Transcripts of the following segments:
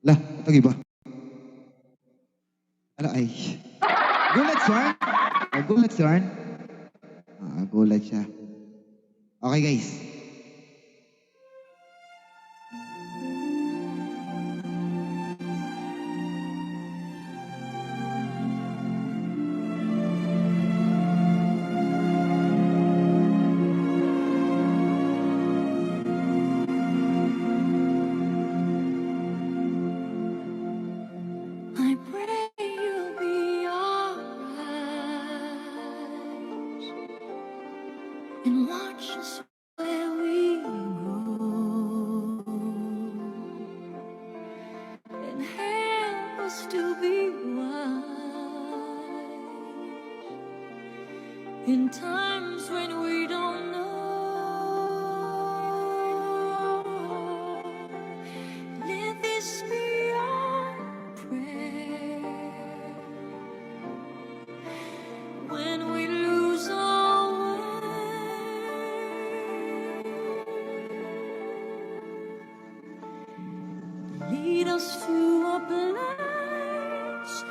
Lah, ito iba. Ala ay. Gulat Swan? Gulat Swan? Gulat siya. Okay guys. I pray you'll be alright and watch us where we go and help us to be wise in times when we don't know. Let this be our prayer when we lose our way. Lead us to a place,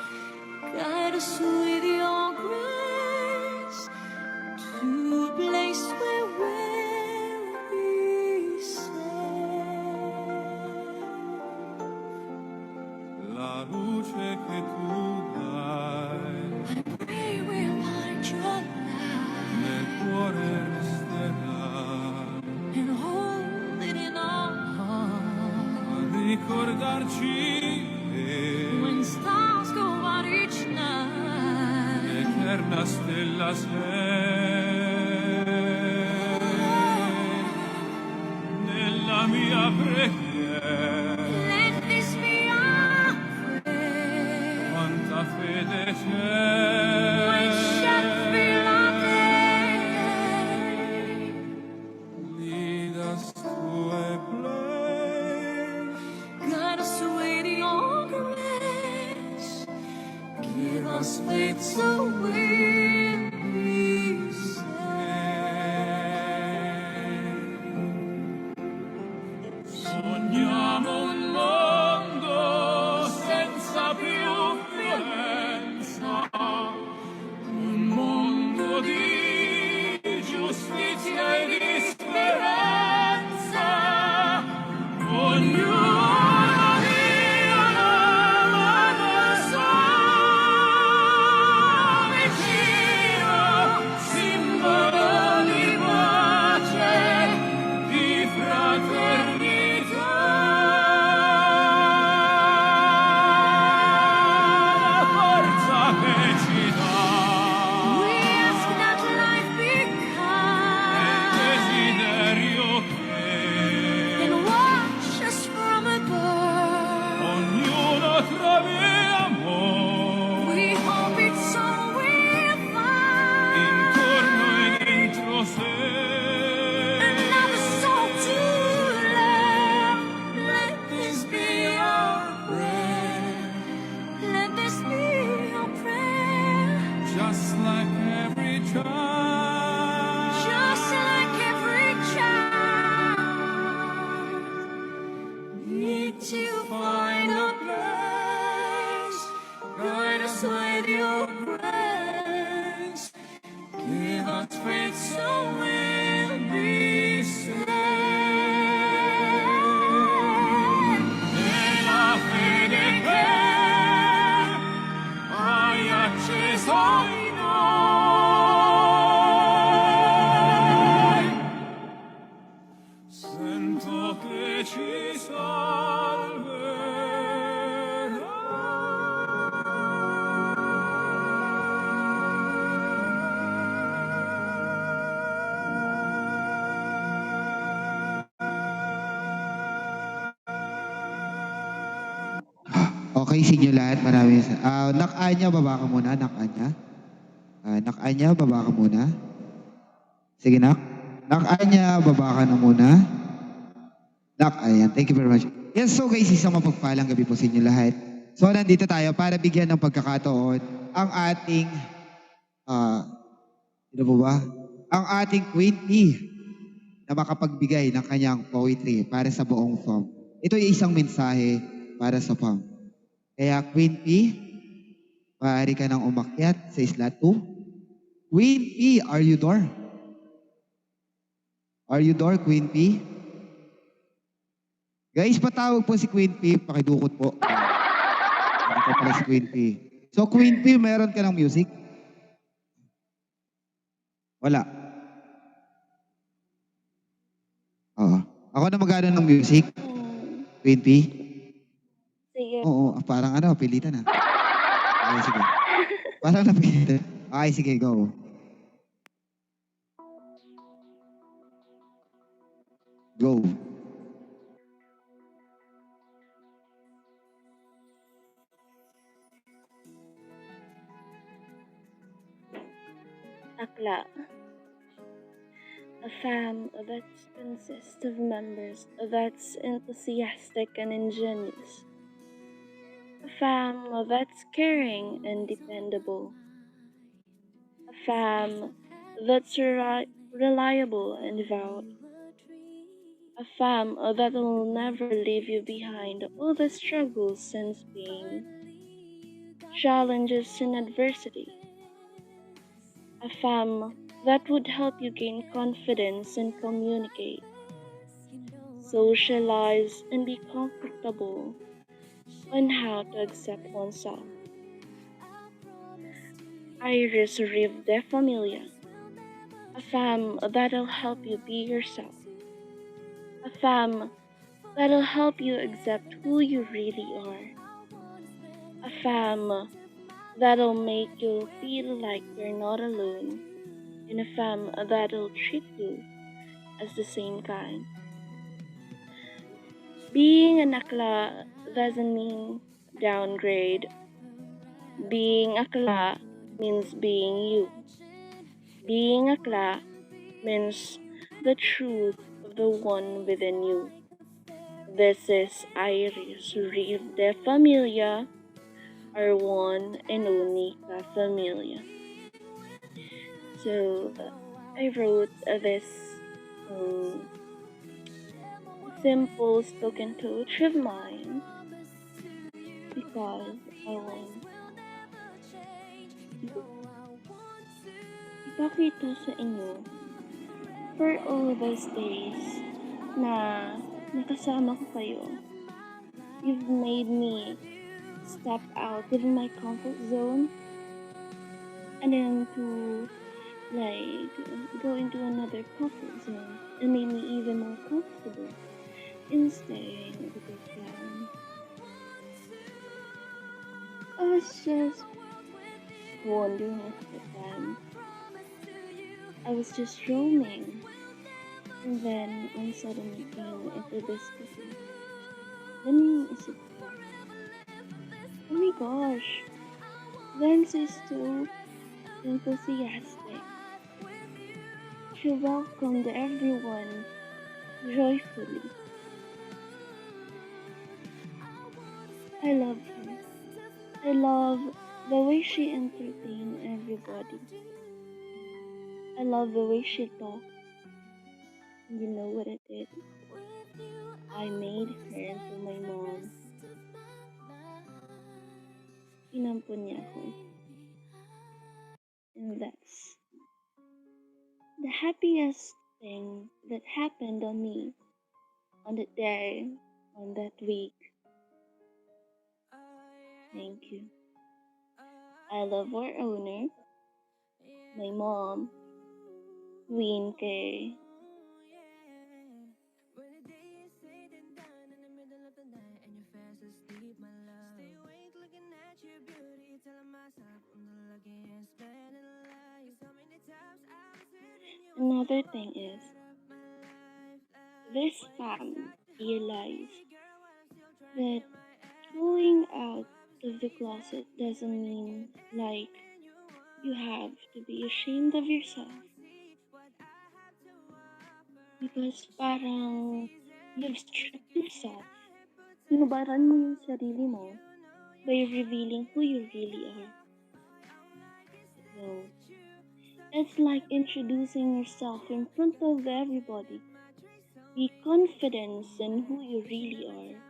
guide us with your grace, to a place where we'll be safe. La luce che tu dai I pray we'll find your light nel cuore resterà and hold it in our heart. a ricordarci When stars go out each night, eterna stella sei nella mia preghiera. let this be our prayer. Quanta fede We c'è, shall feel our day. lead us to a place, Guide us with your grace. Give us faith so we'll be safe. sogniamo un mondo senza più violenza, un mondo di giustizia e di speranza. Ognuno dia la mano vicino, simbolo di pace, di fraternità. La forza che ci dà We ask that life be il kind desiderio and che watch us from above. ognuno trovi amore We hope it's all we'll find. intorno e dentro sé. Another soul to love. Let this be our prayer. Let this be our prayer. Just like every child, Just like every child, need to find a place. Guide us with your grace. Give us faith so we'll be safe. nella fede che hai acceso in noi. Sento che ci Okay sa inyo lahat. Maraming Nak-Anya, baba ka muna. Nak-Anya. Nak-Anya, baba ka muna. Sige, Nak. Nak-Anya, baba ka na muna. Nak, ayan. Thank you very much. Yes, so guys, isang mapagpalang gabi po sa inyo lahat. So, nandito tayo para bigyan ng pagkakataon ang ating, ano po ba? Ang ating Queen P na makapagbigay ng kanyang poetry para sa buong FOM. Ito ay isang mensahe para sa fam. Kaya Queen P, maaari ka nang umakyat sa slot 2. Queen P, are you there? Are you there, Queen P? Guys, patawag po si Queen P. Pakidukot po. Ano po pala si Queen P? So, Queen P, meron ka ng music? Wala. Oo. Ako na magano ng music, Queen P? Sige. Oo, parang ano, pilitan ah. Okay, sige. Parang napilitan. Okay, sige, go. Go. Akla. A fam that consists of members that's enthusiastic and ingenious. A fam that's caring and dependable. A fam that's reliable and devout. A fam that will never leave you behind all the struggles and pain, challenges and adversity. A fam that would help you gain confidence and communicate, socialize, and be comfortable on how to accept oneself. Iris Rive de Familia. A fam that'll help you be yourself. A fam that'll help you accept who you really are. A fam that'll make you feel like you're not alone. And a fam that'll treat you as the same kind. Being an akla doesn't mean downgrade. Being akla means being you. Being akla means the truth of the one within you. This is Iris Rive de Familia, our one and only Ka Familia. So, I wrote this simple spoken poetry of mine because I want ipakita sa inyo for all those days na nakasama ko kayo. You've made me step out of my comfort zone and then to like go into another comfort zone and made me even more comfortable in staying with your family. I was just wondering at the time. I was just roaming, and then I suddenly came into this city. Then is it? Oh my gosh, Vance is so enthusiastic. She welcomed everyone joyfully. I love her. I love the way she entertained everybody. I love the way she talked. And you know what I did? I made her into my mom. Inampun niya ako. And that's the happiest thing that happened on me on that day, on that week. Thank you. I love our owner, my mom, Queen K. Another thing is, this fam realized that going out of the closet doesn't mean like you have to be ashamed of yourself. Because parang you've stripped yourself. Sinubaran mo yung sarili mo by revealing who you really are. So, it's like introducing yourself in front of everybody. Be confident in who you really are.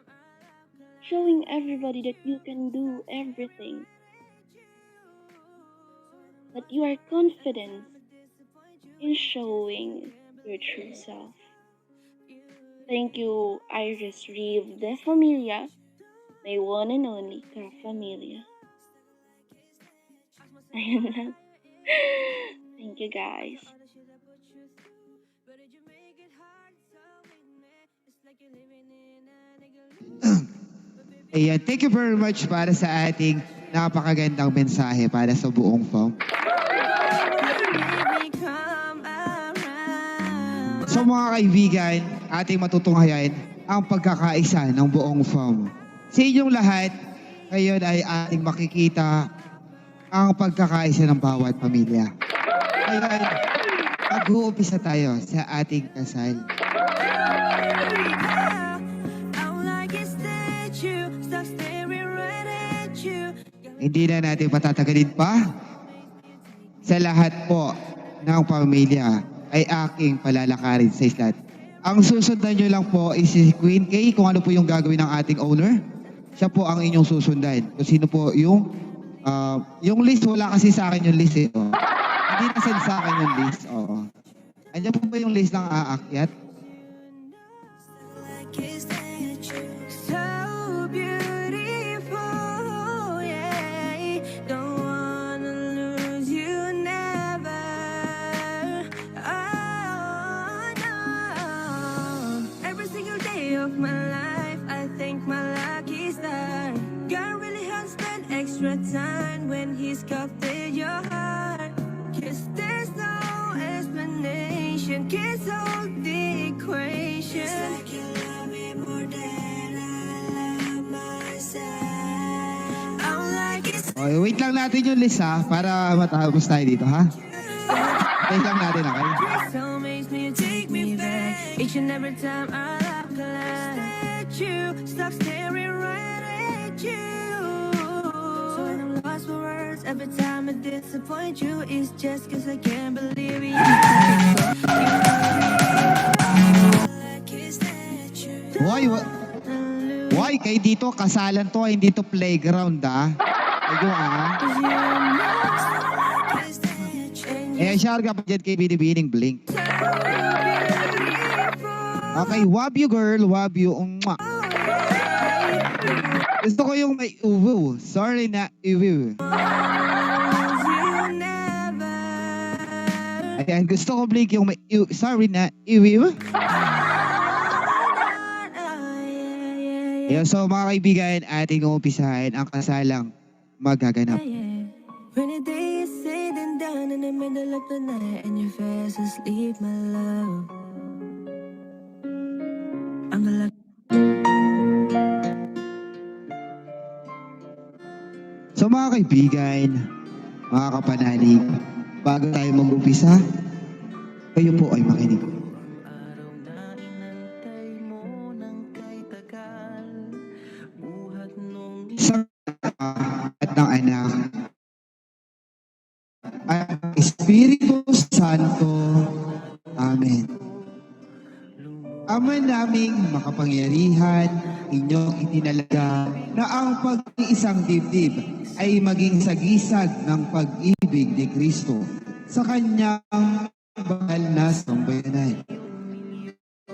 showing everybody that you can do everything, that you are confident in showing your true self. Thank you, Iris Reeve de Familia, my one and only Ka Familia. Ayun lang. Thank you, guys. Ayan, thank you very much para sa ating napakagandang mensahe para sa buong FOM. So mga kaibigan, ating matutunghayan ang pagkakaisa ng buong FOM. Sa inyong lahat, ngayon ay ating makikita ang pagkakaisa ng bawat pamilya. Ngayon, mag-uumpisa tayo sa ating kasal. Hindi na natin patatagalin pa. Sa lahat po ng pamilya ay aking palalakarin sa islat. Ang susundan nyo lang po is si Queen K, kung ano po yung gagawin ng ating owner. Siya po ang inyong susundan. Kung sino po yung list, wala kasi sa akin yung list eh. Oh. Hindi nasend sa akin yung list. Oo. Andiyan po ba yung list ng aakyat? Time when he's captured your heart, 'cause there's no explanation, can't solve the equation. It's like you love me more than I love myself. I'm like it's Okay, wait lang natin yung list ha, para matapos tayo dito ha. Wait lang natin, okay? so makes me take me back each and every time I look at you, stuck staring right at you. So when I'm lost for words, every time I disappoint you, it's just 'cause I can't believe you. Why kay dito kasalan to, hindi to playground ha. Ayun share ka pa dyan kay Binibining Blink. Okay, wab you girl, wab you. Gusto ko yung may uwu. Sorry na uwu. Ayan, gusto ko Blink yung may sorry na uwu. Ayan, so mga kaibigan, ating umpisahan ang kasalang magaganap. When the day is said and done in the middle of the night and you're fast asleep, my love, I'm the lucky. So mga kaibigan, mga kapanalig, bago tayo mag-umpisa, kayo po ay makinig. Araw na inantay mo ng kay tagal, buhat nung Sa at ng anak at Espiritu Santo. Amen. Ama naming makapangyarihan, inyong itinalaga na ang pag-iisang dibdib ay maging sagisag ng pag-ibig ni Kristo sa kanyang banal na sambayanan.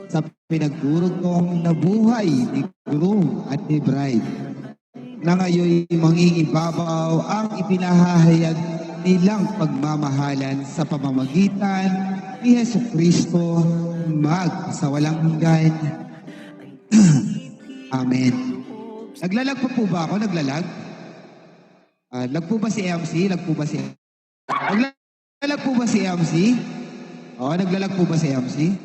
Sa pinagdurugtong na buhay ni groom at ni bride, na ngayon mangingibabaw ang ipinahahayag nilang pagmamahalan sa pamamagitan ni Jesucristo magsawalang hanggan. Amen. Naglalag pa po ba ako? Naglalag? Lag po ba si MC? Naglalag po ba si MC? Oo, naglalag po ba si MC?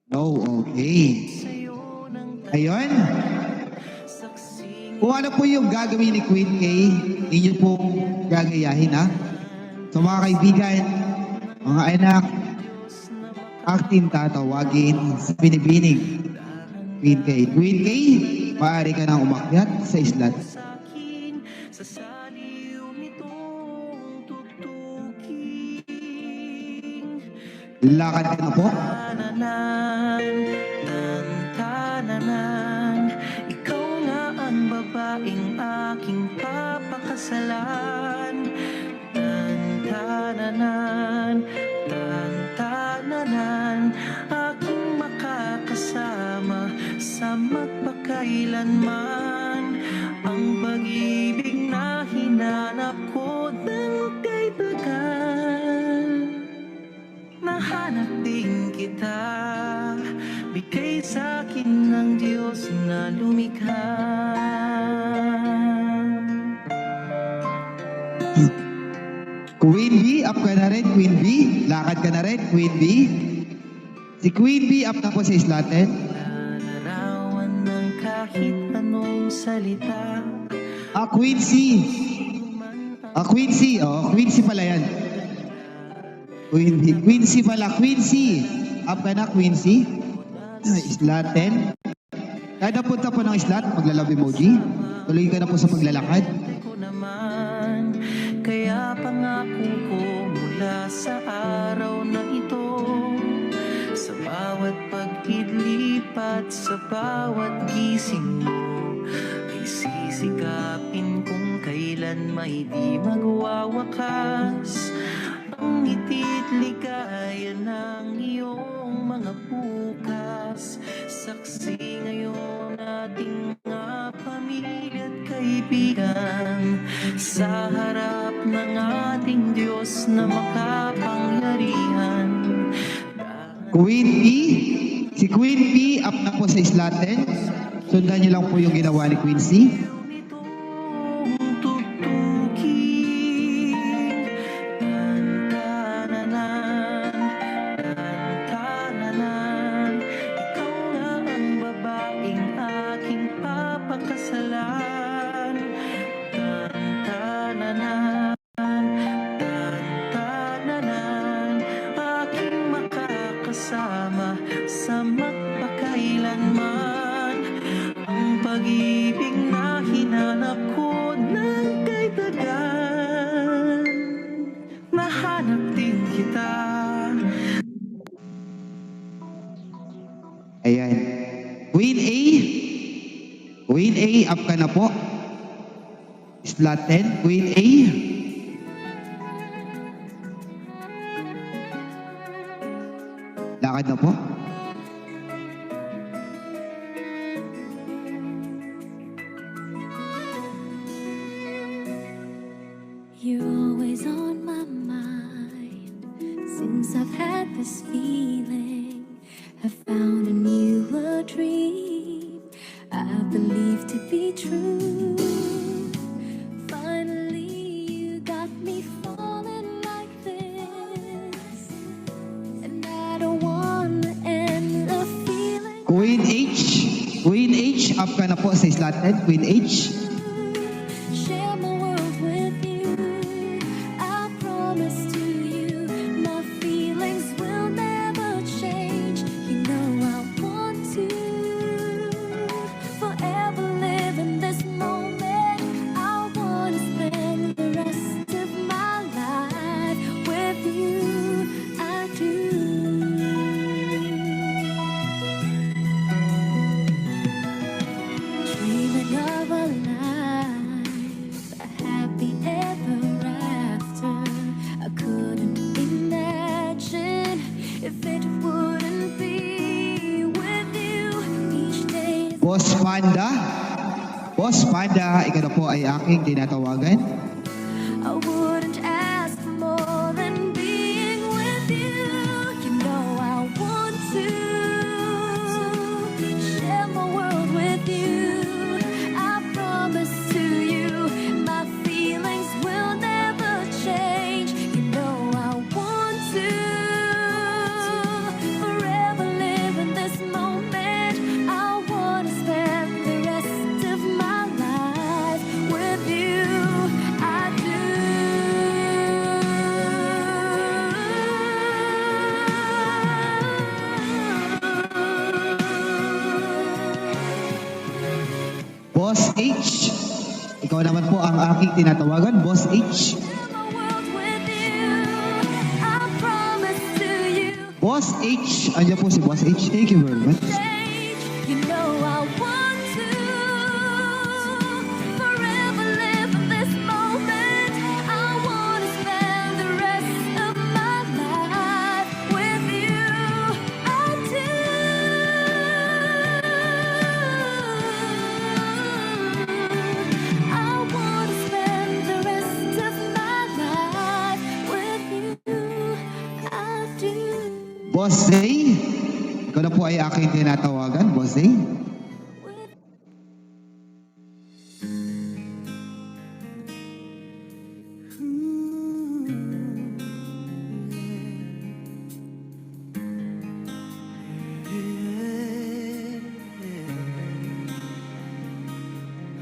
No, okay. Ayun. Kung ano po yung gagawin ni Queen K, inyo pong gagayahin ha. So mga kaibigan, mga anak, aking tatawagin sa binibining Queen K. Queen K, maaari ka nang umakyat sa islat. sa saliw nitong tuktuking. Lakad ka na po. Tananan, ikaw nga sa magpakailanman. Ang pag-ibig na hinanap ko ng kay tagal. Nahanap din kita, bigay sa akin ng Diyos na lumikha. Queen B, up ka na rin, Queen B. Lakad ka na rin, Queen B. Si Queen B, up na po sa islaten. Lalarawan ng kahit anong salita. Queen C. Queen C. Queen C pala yan. Queen B. Queen C pala, Queen C. Up ka na, Queen C. Islaten. Kahit napunta po ng islat, maglalove emoji. Tuloy ka na po sa paglalakad. Ko naman, kaya pangako ko mula sa araw na ito, sa bawat pag-idlip at sa bawat gising mo, ay sisikapin kung kailan may di magwawakas ang ngiti't ligaya ng iyong mga bukas. Saksi ngayon ating mga pamilya at kaibigan sa harap ng ating Diyos na makapangyarihan. Queen B. Si Queen B, up na po sa islaten. Sundan niyo lang po yung ginawa ni Queen C. Itong tutugin, tan-tananan, tan-tananan. Ikaw nga ang babaeng aking papakasalan. Tan-tananan, tan-tananan, aking makakasama sa magpakailanman. Ang pag-ibig na hinanap ko ng kay tagal. Nahanap din kita. Ayan. Queen A. Queen A, up ka na po. Islaten, Queen A. Lakad na po. You're always on my mind. Since I've had this feeling, I've found a newer dream I believe to be true. Finally, you got me falling like this, and I don't wanna end the feeling. Queen H. Queen H, up ka na po sa islaten, Queen H. Share my world with you. I promise to you, my feelings will never change. You know I want to forever live in this moment. I wanna spend the rest of my life with you. I do. Dreaming of a life, a happy ever after. I couldn't imagine if it wouldn't be with you. Each day is Boss Panda. Boss Panda, ikaw na po ay aking tinatawagan. I wouldn't ask for more than being with you. You know I want to share my world with you. I promise to you, my feelings will never change. You know I want to forever live in this moment. I wanna spend the rest of my life with you. I do. Boss H. Ikaw naman po ang aking tinatawagan, Boss H. Share my world with you. I promise to you. Boss H. Andiyan po si Boss H. Thank you very much. Change. You know I want to forever live in this moment. I wanna spend the rest of my life with you. I do. Boss Zay, ikaw na po ay aking tinatawagan, Boss Zay.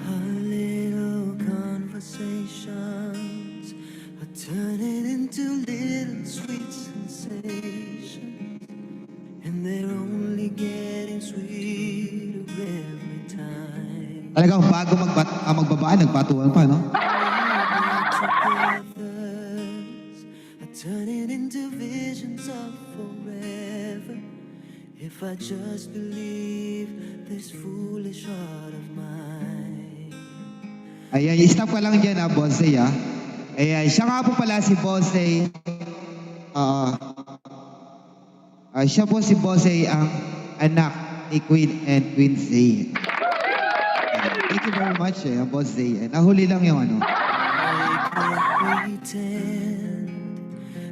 Our little conversations are turning into little sweet sensations, and they're only getting sweeter every time. Talagang bago magbabaan, nagpatuan pa, no? Togethers are turning into visions of forever. If I just believe this foolish heart of mine. Ayan, stop ka lang dyan, Boss Zay, ah. Ayan, siya nga po pala si Boss Zay. Siya po si Boss Zay, ang anak ni Queen and Queen Zay. Thank you very much, Boss Zay. Nahuli lang yung ano. I can't pretend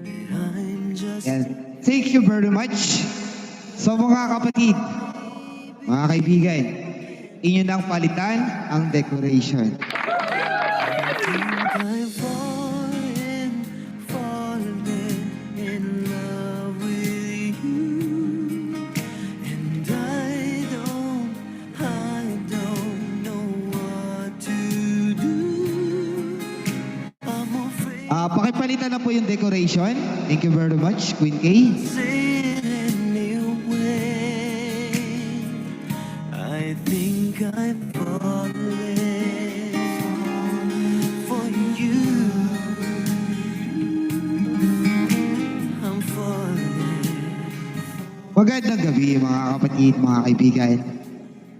that I'm just Ayan. Thank you very much. So mga kapatid, mga kaibigan, inyo nang palitan ang decoration. I'm falling in love with you, and I don't know what to do. I'm afraid Pakipalitan na po yung decoration. Thank you very much, Queen Kay. it anyway. I think I'm falling for you. I'm falling. Magandang gabi mga kapatid, mga kaibigan.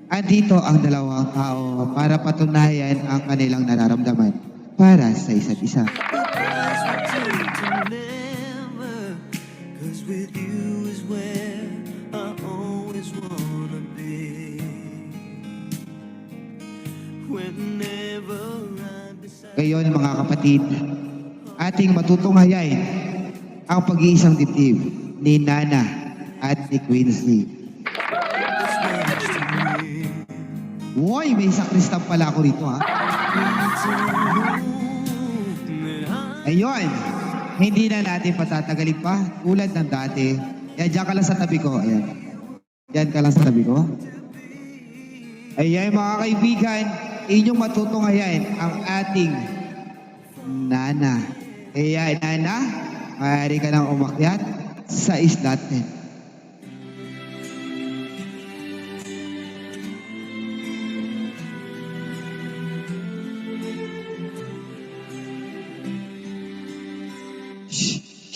Andito ang dalawang tao para patunayan ang kanilang nararamdaman para sa isa't isa. Goodbyes will turn to never, 'cause with you is where I always wanna be. Whenever I'm beside Ngayon mga kapatid, ating matutunghayan ang pag-iisang dibdib ni Nana at ni Queen Zay. Woy, may sakristan pala ako rito, ha? Ayun, hindi na natin patatagalin pa tulad ng dati. Yan, dyan ka lang sa tabi ko. Ayan. Dyan ka lang sa tabi ko. Ayan mga kaibigan, inyong matutunghayan ang ating Nana. Kaya Nana, maaari ka nang umakyat sa isla natin.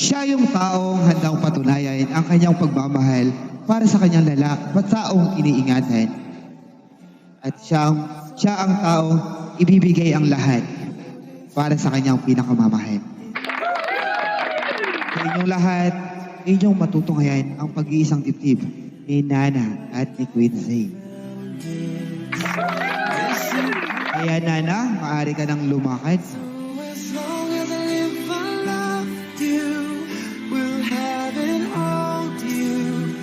Siya yung taong handang patunayan ang kanyang pagmamahal para sa kanyang taong iniingatan. At siya ang taong ibibigay ang lahat para sa kanyang pinakamamahal. Sa inyong lahat, inyong matutunghayan ang pag-iisang dibdib ni Nana at ni Queen Zay. Kaya Nana, maaari ka nang lumakad. as long as I live, I love you. Will have and hold you.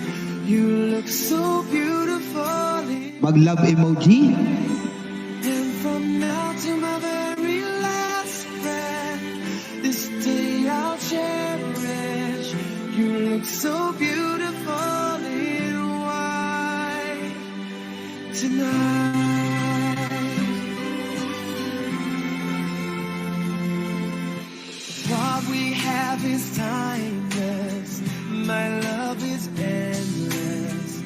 You look so beautiful. Mag-love emoji. And from now to my very last breath, this day I'll cherish. You look so beautiful in white tonight. What we have is timeless. My love is endless.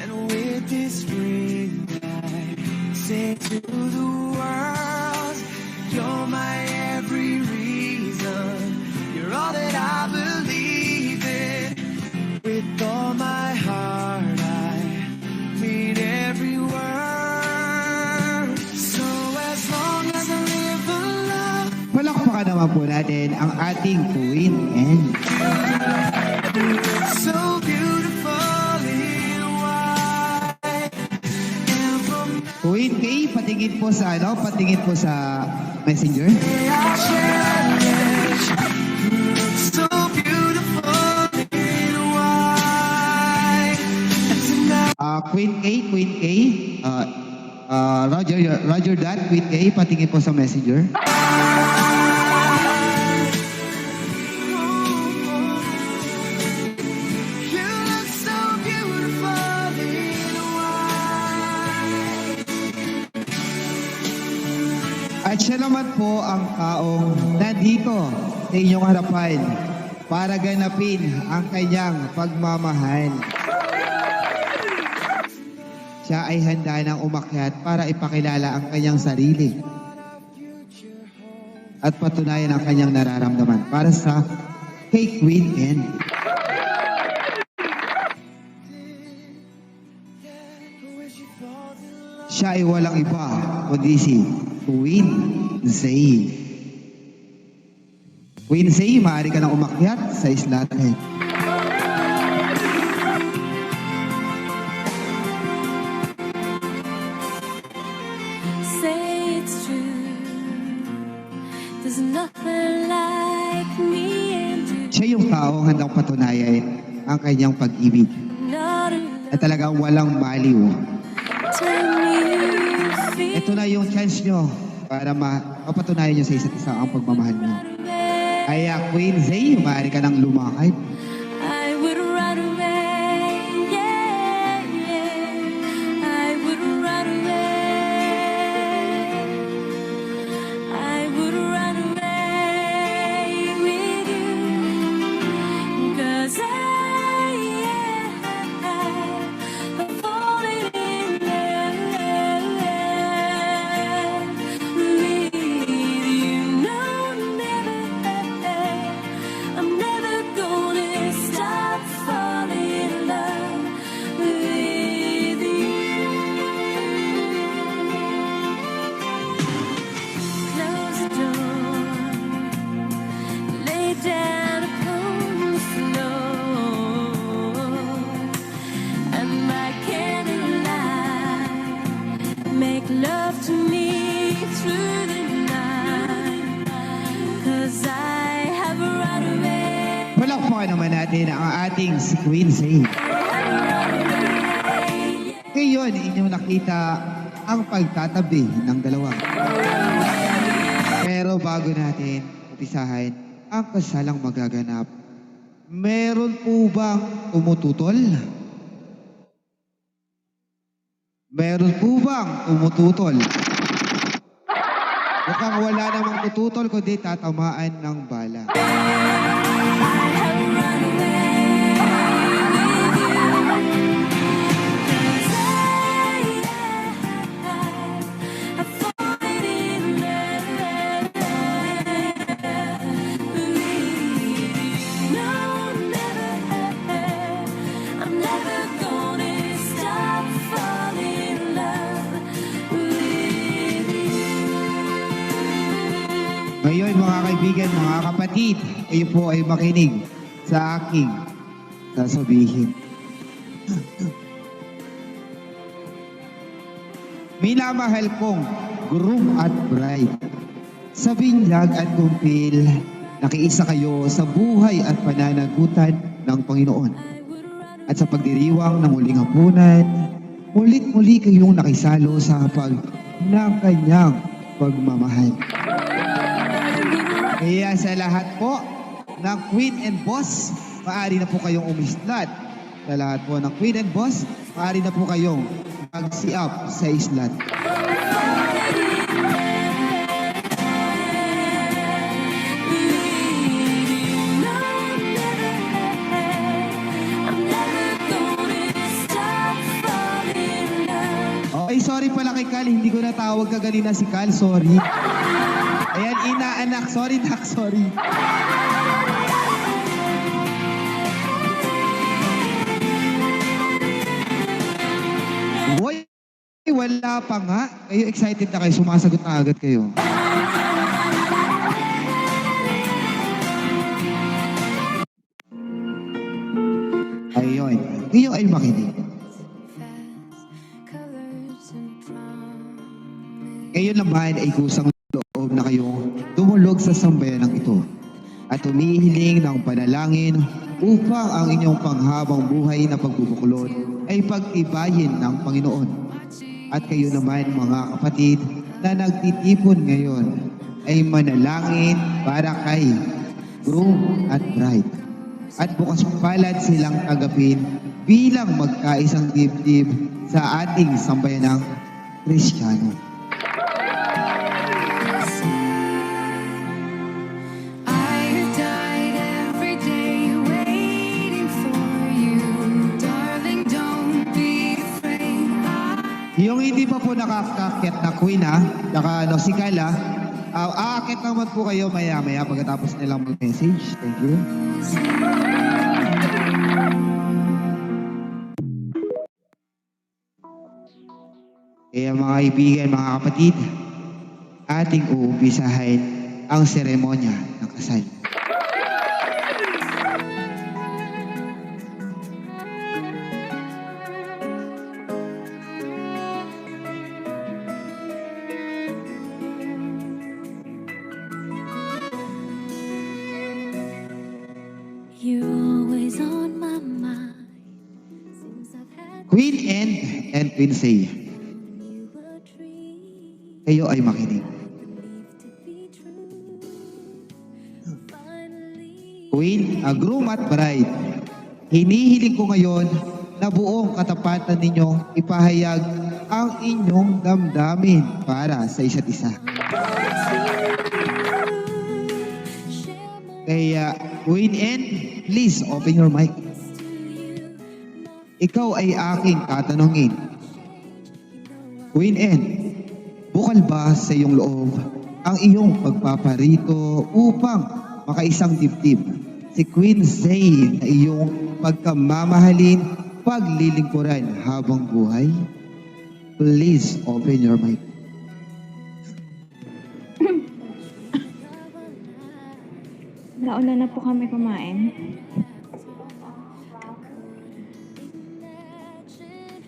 And with this ring, I say to the world, you're my every reason. You're all that I believe in. With all my heart, I mean every word. So as long as I live, I love Palakpakan naman po natin ang ating Queen and so beautiful in white. And from Queen Kay, patingin po sa Messenger. I'll cherish. You look so beautiful in white. Queen K. Roger that, Queen K. Patingin po sa messenger. You look so beautiful in white. At siya naman po ang taong nandito sa inyong harapan para ganapin ang kanyang pagmamahal. Siya ay handa ng umakyat para ipakilala ang kanyang sarili at patunayan ang kanyang nararamdaman para sa kay Queen N. Siya ay walang iba kundi si Queen Zay. Queen Zay, maaari ka nang umakyat sa islatan. Say it's true. There's nothing like me and you. Siya yung taong handang patunayan ang kanyang pag-ibig Not alone. at talagang walang maliw. Tell me you feel Ito na yung chance nyo para mapatunayan nyo sa isa't isa ang pagmamahal nyo. me. Kaya Queen Zay, maaari ka nang lumakad. I would run away. Yeah, yeah. I would run away. I would run away with you. 'Cause I'm falling in love with you. No, never. I'm never gonna stop falling in love with you. Close the door, lay down upon the floor, and by candlelight, make love to me through the night. 'Cause I have run away. Palakpakan naman natin ang ating si Queen Zay. Ngayon, inyong nakita ang pagtatabi ng dalawa. Pero bago natin umpisahan ang kasalang magaganap, meron po bang umututol? Meron po bang umututol? Mukhang wala namang tututol kundi tatamaan ng bala. I'm never gonna stop falling in love with you. Ngayon mga kaibigan, mga kapatid, kayo po ay makinig sa aking sasabihin. Minamahal kong groom at bride. Sa binyag at kumpil, nakiisa kayo sa buhay at pananagutan ng Panginoon. At sa pagdiriwang ng muling hapunan, mulit-muli kayong nakisalo sa hapag ng kanyang pagmamahal. Kaya sa lahat po ng Queen and Boss, maaari na po kayong umislat. Sa lahat po ng Queen and Boss, maaari na po kayong mag-si-up sa islat. Okay, sorry pala kay Cal, hindi ko natawag ka ganina si Cal, sorry. Ayan, inaanak, sorry nak, sorry. Hoy, wala pa nga. Kayo excited na kayo, sumasagot na agad kayo. Ayun, kayo ay makinig. Ngayon naman ay kusang loob na kayo dumulog sa sambayanang ito at humihiling ng panalangin upang ang inyong panghabang buhay na pagbubuklod ay pagtibayin ng Panginoon. At kayo naman mga kapatid na nagtitipon ngayon ay manalangin para kay groom at bride. At bukas palad silang tagapin bilang magkaisang dibdib sa ating sambayanang Kristiyano. I have died every day waiting for you. Darling, don't be afraid. Yung hindi pa po nakakakit na queen ha, saka si Kala, aakit naman po kayo maya-maya pagkatapos nilang mag-message. Thank you. Kaya mga kaibigan, mga kapatid, ating uumpisahin ang seremonya ng kasal. You're always on my mind. Since I've had Queen Anne and Queen Say, you a dream, kayo ay makinig. believed to be true. Finally, Queen, groom at bride, hinihiling ko ngayon na buong katapatan ninyo ipahayag ang inyong damdamin para sa isa't isa. Kaya, Queen Anne, please open your mic. Ikaw ay aking tatanungin. Queen Anne, bukal ba sa iyong loob ang iyong pagpaparito upang makaisang dibdib si Queen Zay na iyong pagkamamahalin, paglilingkuran habang buhay? Please open your mic. Nauna na po kami kumain.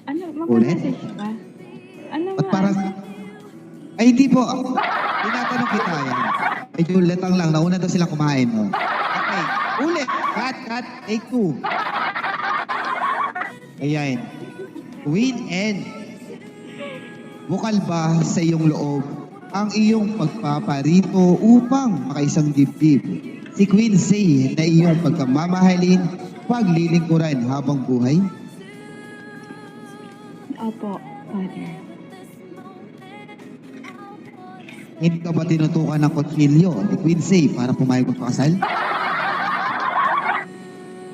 Ano, Ulit? mag-message ka? Ano At parang, ay hindi po, tinatanong kita yan. Medyo letang lang, nauna daw silang kumain. Oh. Okay, ulit, cut, take two. Ayan, Queen Anne, bukal ba sa iyong loob ang iyong pagpaparito upang makaisang dibdib si Queen Zay na iyong pagkamamahalin, paglilingkuran habang buhay? Opo, Father. Hindi ka ba tinutukan ng kutsilyo ni Queen Zay para pumayag magpakasal?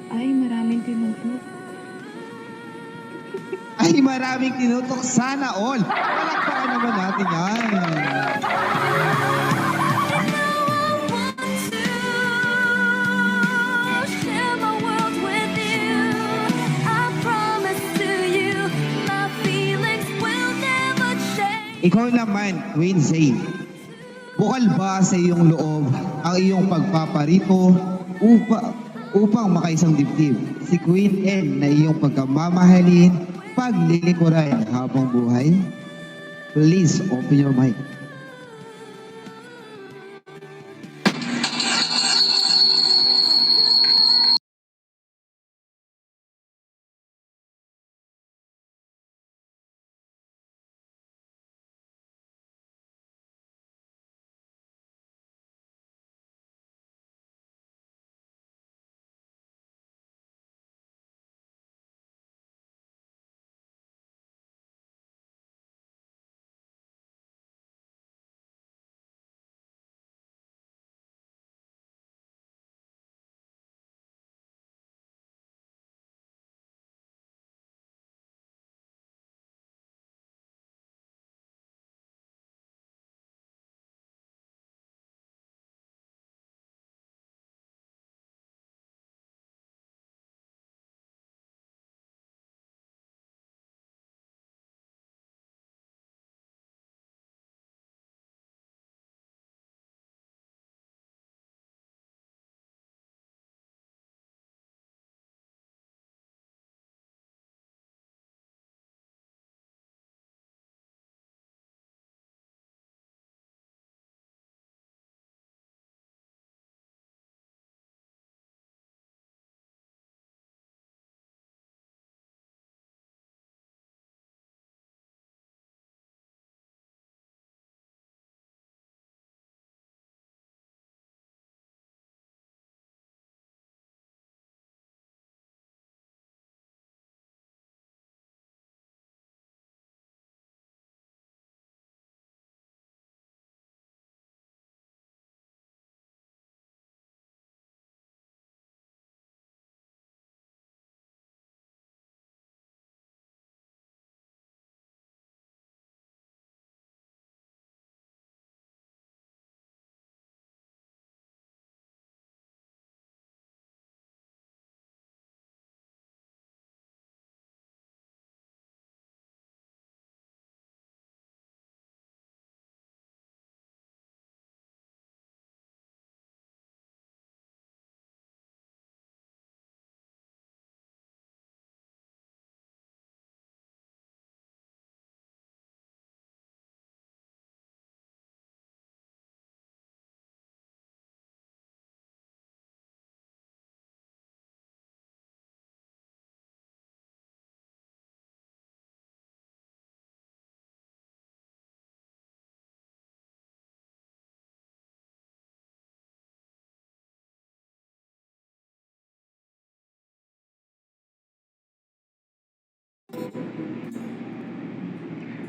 Ay, maraming tinutok. Ay, maraming tinutok. Sana all. Palakpakan naman natin yan. share my world with you. I promise to you, my feelings will never change. Ikaw naman, Queen Zay. Bukal ba sa iyong loob ang iyong pagpaparito upang makaisang dibdib si Queen Anne na iyong pagkamamahalin, paglilingkuran habang buhay? Please open your mic.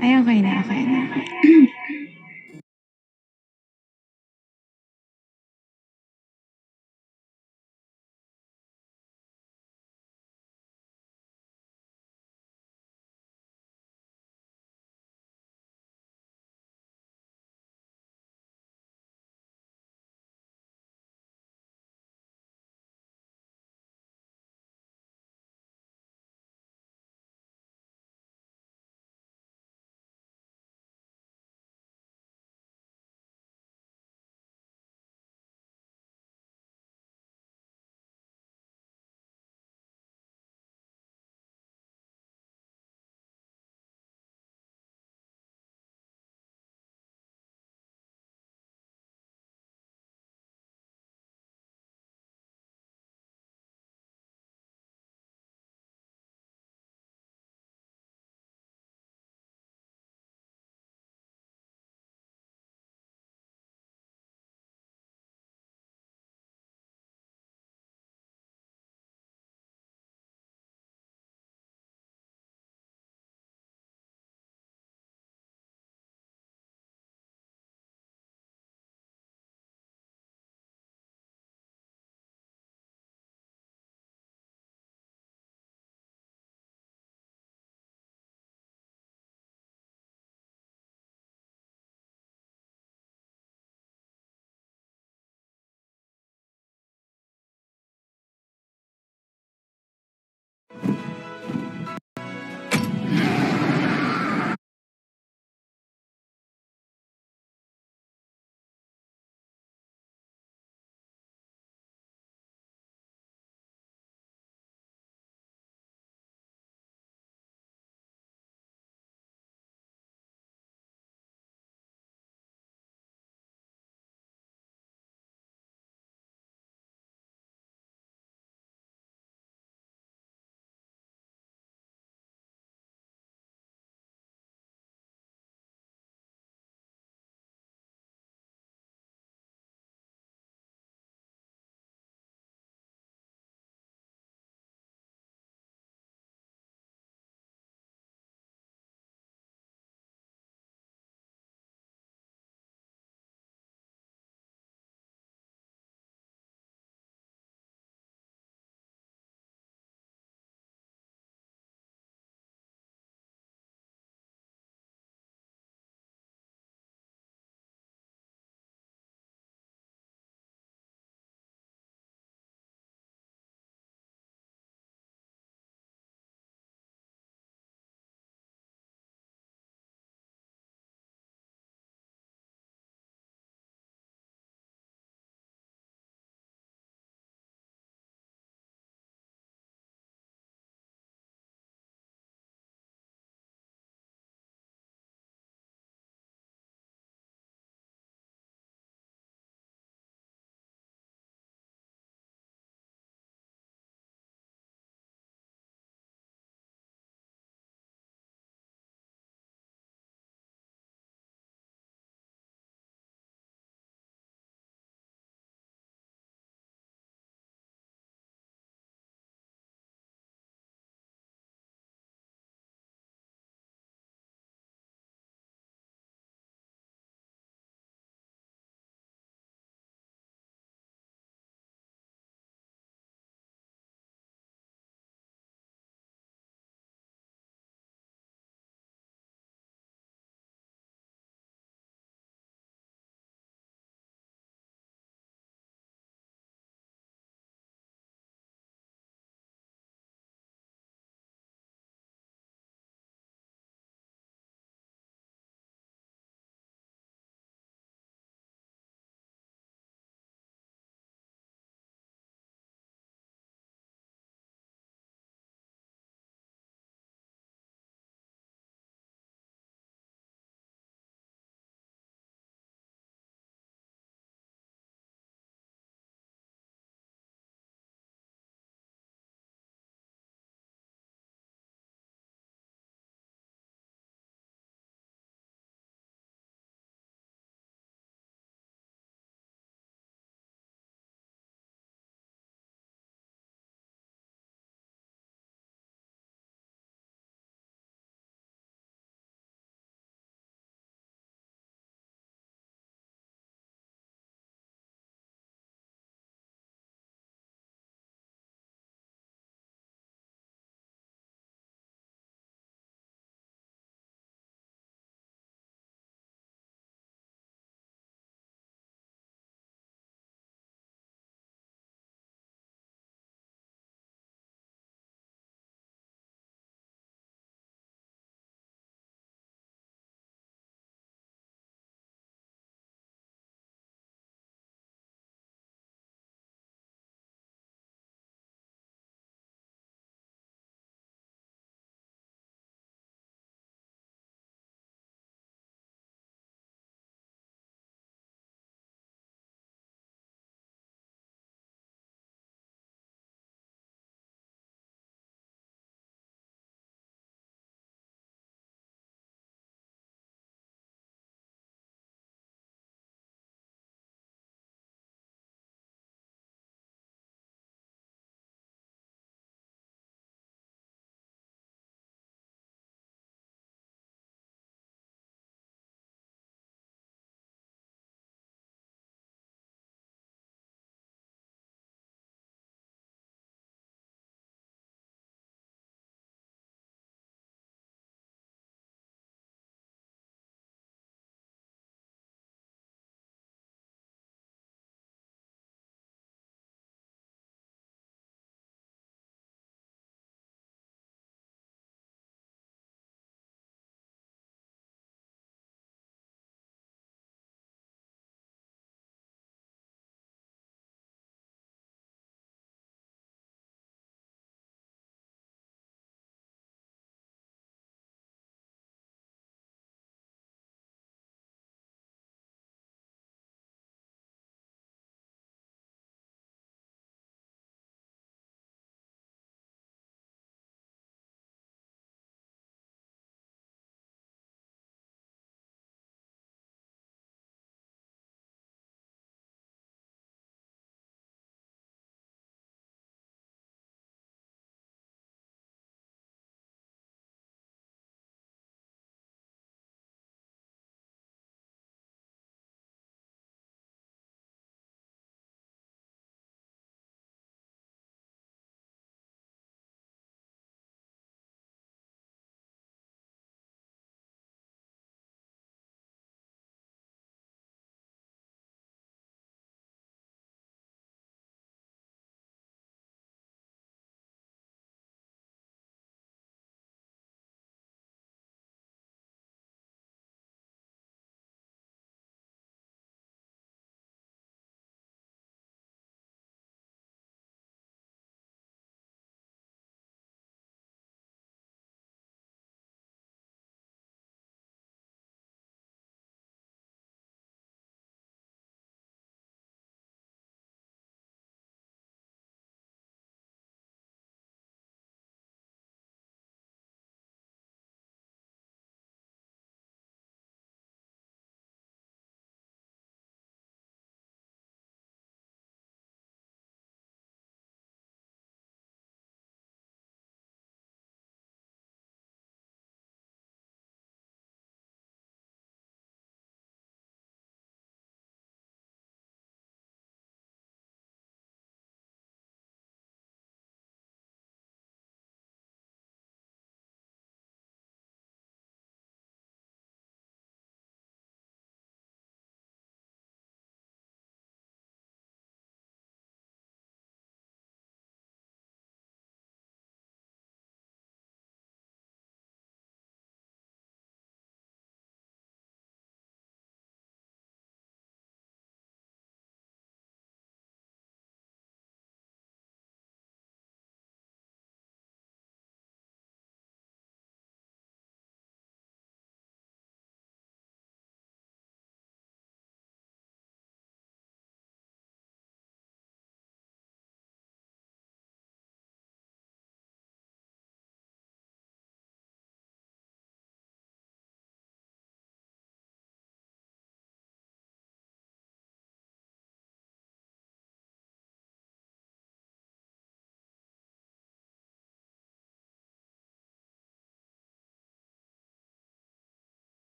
Ay, okay na, okay na.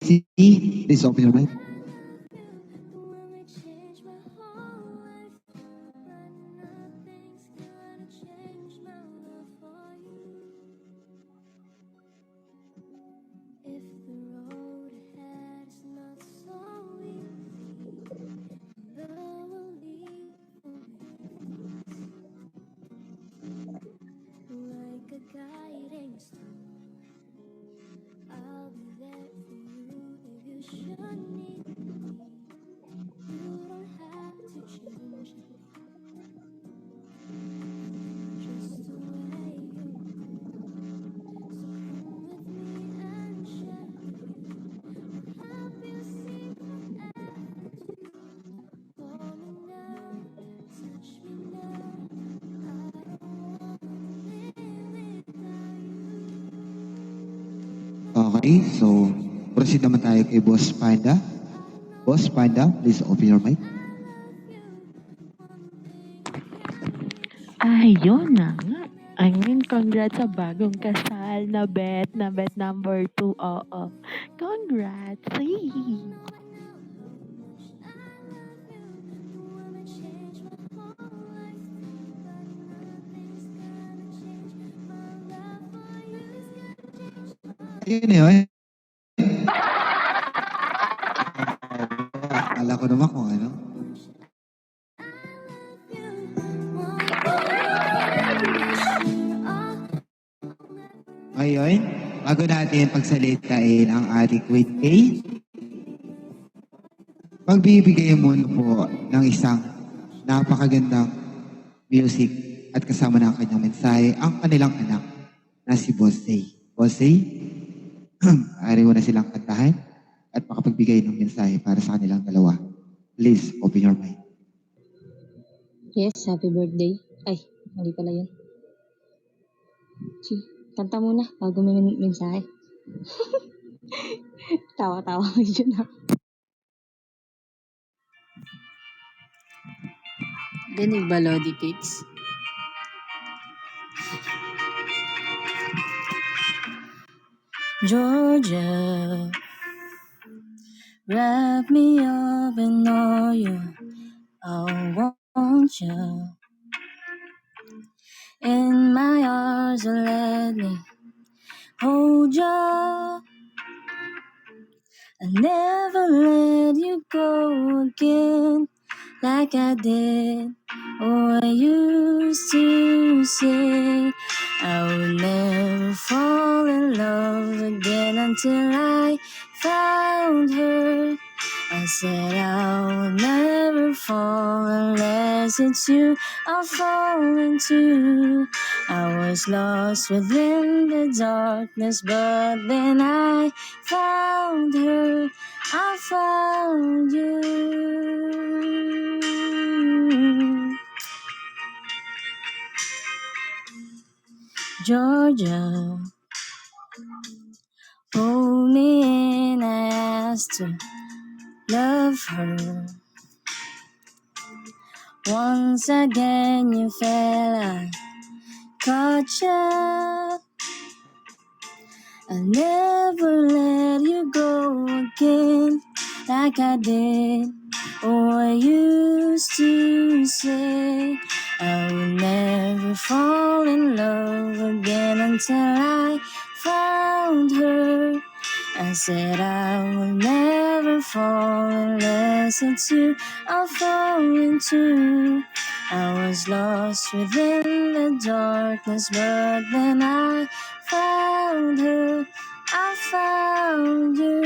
C, please open your mic. If the road ahead is not so easy, love will lead like a guiding star. I'll be there for you if you should need me. You don't have to change me, just the way you are. So come with me and share with you. I'll help you see my attitude. Hold me now, touch me now. I don't wanna live without you. Okay, so proceed naman tayo kay Boss Panda. Boss Panda, please open your mic. Ayun na nga. I mean, congrats sa bagong kasal na bet number 2. Oo. Congrats. Yay! Ayun na yun. Akala ko naman kung ano. Ngayon, bago natin pagsalitain ang ating Queen A, magbibigay muna po ng isang napakagandang music at kasama ng kanyang mensahe ang kanilang anak na si Bossay. Bossay, ari mo na silang kantahan at makapagbigay ng mensahe para sa kanilang dalawa. Please, open your mic. Yes, happy birthday. Ay, mali pala yun. Kanta muna bago may mensahe. Tawa-tawa ko dyan ha. Dinig ba, Lodi Cakes? Georgia, wrap me up in all you. I want you in my arms and let me hold you. I never let you go again like I did. Oh, I used to say I would never fall in love again until I found her. I said I will never fall unless it's you I'll fall into. I was lost within the darkness, but then I found her. I found you. Georgia, pulled me in, I asked to love her. Once again you fell, I caught you. I'll never let you go again like I did. Oh, I used to say I would never fall in love again until I found her. I said I will never fall unless it's you I'll fall into. I was lost within the darkness, but then I found her. I found you.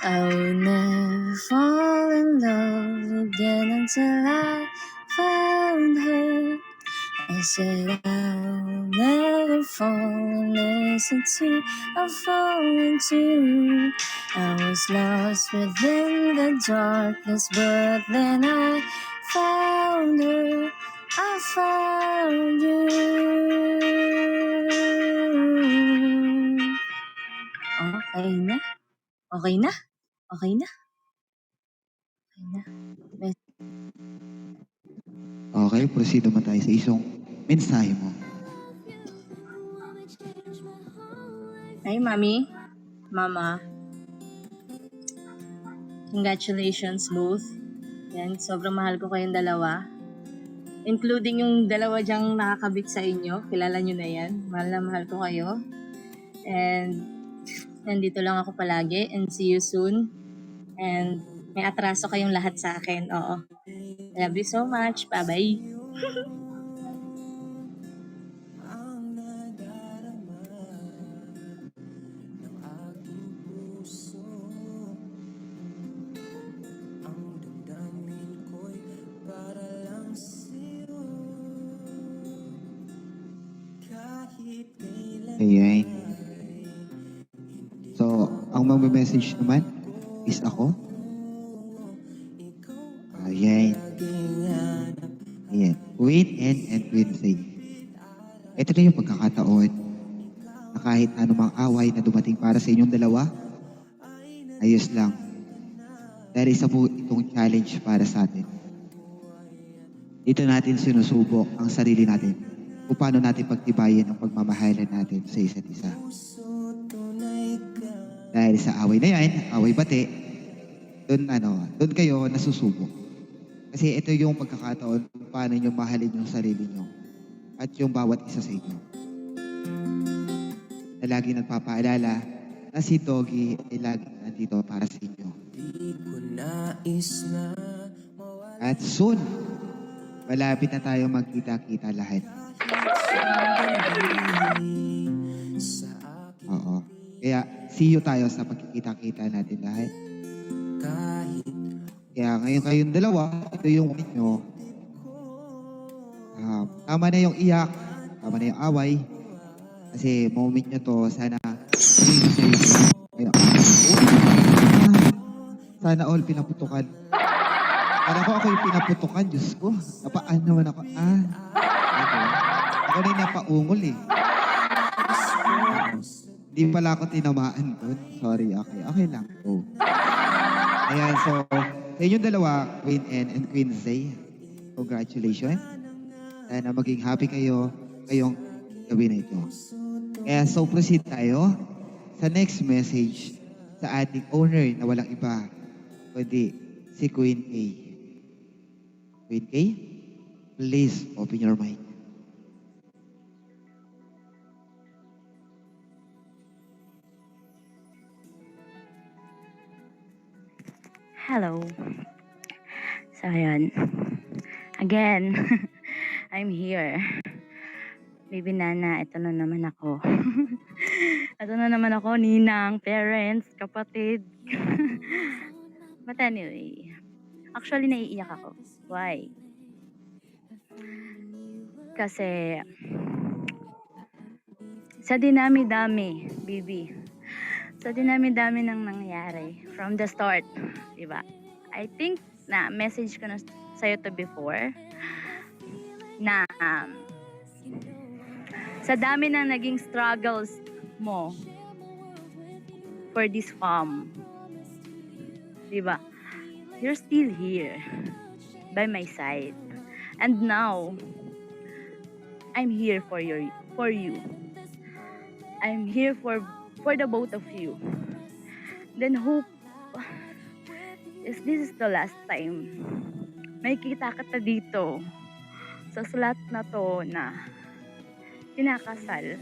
I would never fall in love again until I found her. I said I will never fall unless it's you I'll fall into. I was lost within the darkness, but then I found her. I found you. Ay na? Okay na? Okay na? Okay na. Okay, proceed naman tayo sa isang mensahe mo. Hi, Mami. Mama. Congratulations both. Yan, sobrang mahal ko kayong dalawa. Including yung dalawa diyang nakakabit sa inyo. Kilala nyo na yan. Mahal na mahal ko kayo. And nandito lang ako palagi. And see you soon. And may atraso kayong lahat sa akin. Oo. I love you so much. Bye-bye. ang nadarama ng aking puso. Ang damdamin ko'y para lang sa'yo. Kahit kailan Ayan. So, ang magme-message naman is ako. Ayan. Ayan. Queen N and Queen Z. Ito na yung pagkakataon na kahit anumang away na dumating para sa inyong dalawa, ayos lang. Dahil isa po itong challenge para sa atin. Dito natin sinusubok ang sarili natin kung paano natin pagtibayin ang pagmamahalan natin sa isa't isa. Dahil sa away na yan, away bate, doon kayo nasusubok. Kasi ito yung pagkakataon kung paano nyo mahalin yung sarili nyo at yung bawat isa sa inyo. Na lagi nagpapaalala na si Doggy ay lagi nandito para sa inyo. di ko nais na mawala At soon, malapit na tayo magkita-kita lahat. sa akin. Oo. Kaya see you tayo sa pagkikita-kita natin lahat. Kahit Kaya ngayon kayong dalawa, ito yung moment nyo. Tama na yung iyak, tama na yung away. Kasi moment nyo to, sana maging masaya kayo. Sana all pinaputukan. Para ko ako yung pinaputukan, Diyos ko. Napaan naman ako. Okay. Ako na yung napaungol eh. Hindi pala ako tinamaan doon. Sorry, okay. Okay lang. Go. Ayan, so, sa inyong dalawa, Queen N and Queen Z, congratulations. Sana maging happy kayo ngayong gabi na ito. Kaya so proceed tayo sa next message sa ating owner na walang iba, kundi si Queen A. Queen A, please open your mic. Hello. So, ayan. Again, I'm here. Baby Nana, ito na naman ako. Ito na naman ako, ninang, parents, kapatid. But anyway, actually naiiyak ako. Why? Kasi sa dinami-dami, baby. Sa dinami-dami nang nangyari from the start, di ba? I think na message ko na sa'yo to before na sa dami ng naging struggles mo for this farm, di ba? You're still here by my side. And now, I'm here for you. I'm here for the both of you. Then hope this is the last time may kita kita dito sa slot na to na kinakasal.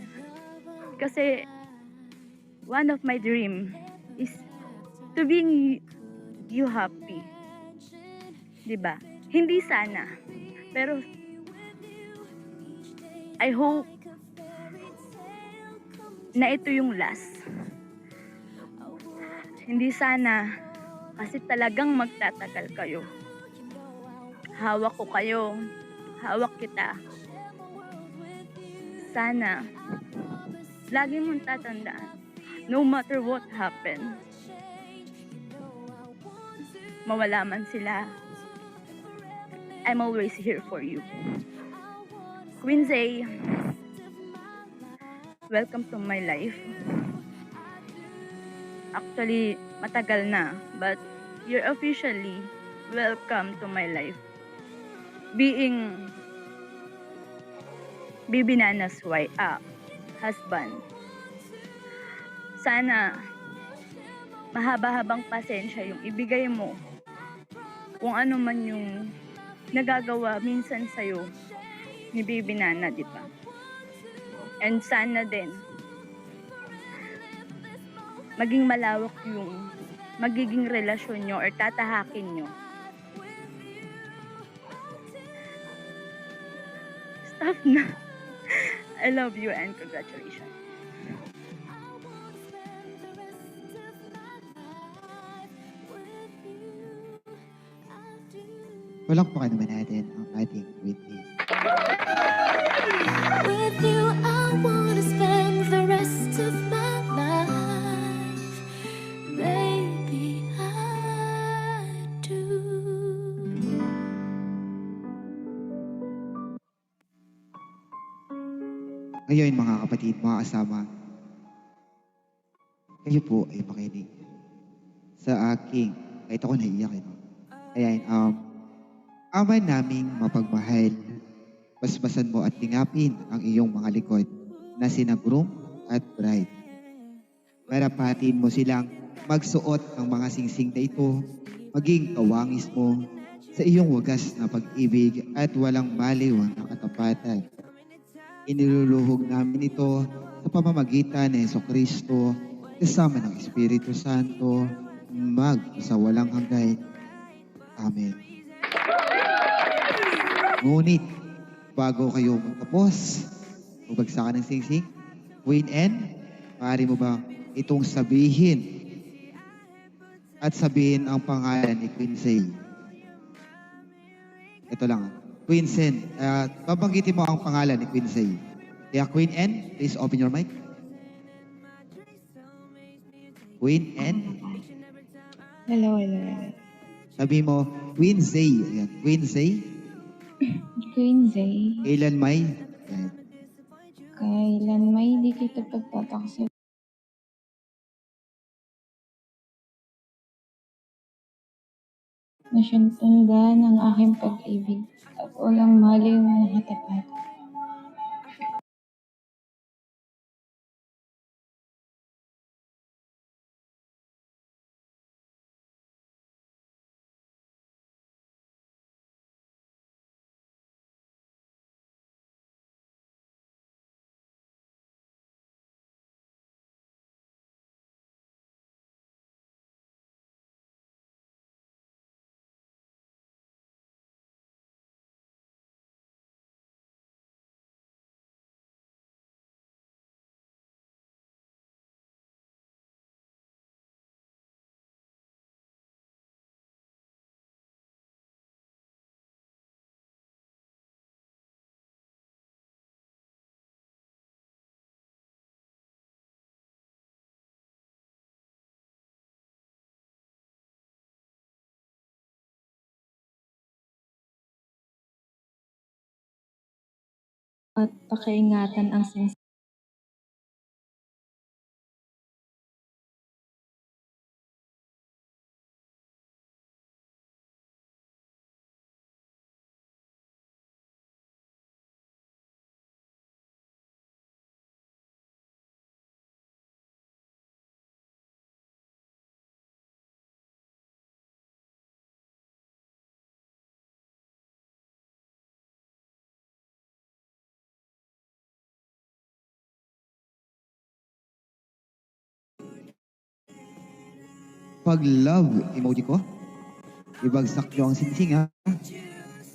Kasi one of my dream is to being you happy. Diba? Hindi sana. Pero I hope na ito yung last. Hindi sana kasi talagang magtatagal kayo. Hawak ko kayo. Hawak kita. Sana lagi mong tatandaan, no matter what happens, mawala man sila, I'm always here for you. Queen Zay, welcome to my life. Actually, matagal na. But you're officially welcome to my life. Being Bibi Nana's husband. Sana mahaba-habang pasensya yung ibigay mo kung ano man yung nagagawa minsan sa'yo ni Bibi Nana, di ba? And sana din maging malawak yung magiging relasyon nyo or tatahakin nyo. Stop na. I love you and congratulations. Palakpakan naman natin ang ating Whitney. With you, I wanna spend the rest of my life. Baby, I do. Ngayon mga kapatid, mga kasama, kayo po ay makinig sa aking, kahit ako naiiyak ito. Ayan, Ama naming mapagmahal, basbasan mo at tingapin ang iyong mga likod na sina groom at bride. Marapatin mo silang magsuot ng mga singsing na ito, maging kawangis mo sa iyong wagas na pag-ibig at walang maliw na katapatan. Iniluluhog namin ito sa pamamagitan ni Jesucristo kasama ng Espiritu Santo sa walang hanggan. Amen. Ngunit, bago kayo magtapos, magbagsakan ng singsing, Queen N, maaari mo ba itong sabihin at sabihin ang pangalan ni Queen Zay? Ito lang. Queen Sen, babanggitin mo ang pangalan ni Queen Zay. Kaya Queen N, please open your mic. Queen N. Hello. Sabi mo, Queen Zay. Ayan. Queen Zay. Queen Zay, Kailan may? Ayan. kailan may di kita pagtataksil. Nasyantanda ng aking pag-ibig at walang maliw na katapat. At pakiingatan ang singsing. Pag love emoji ko, ibagsak nyo ang singsing ha.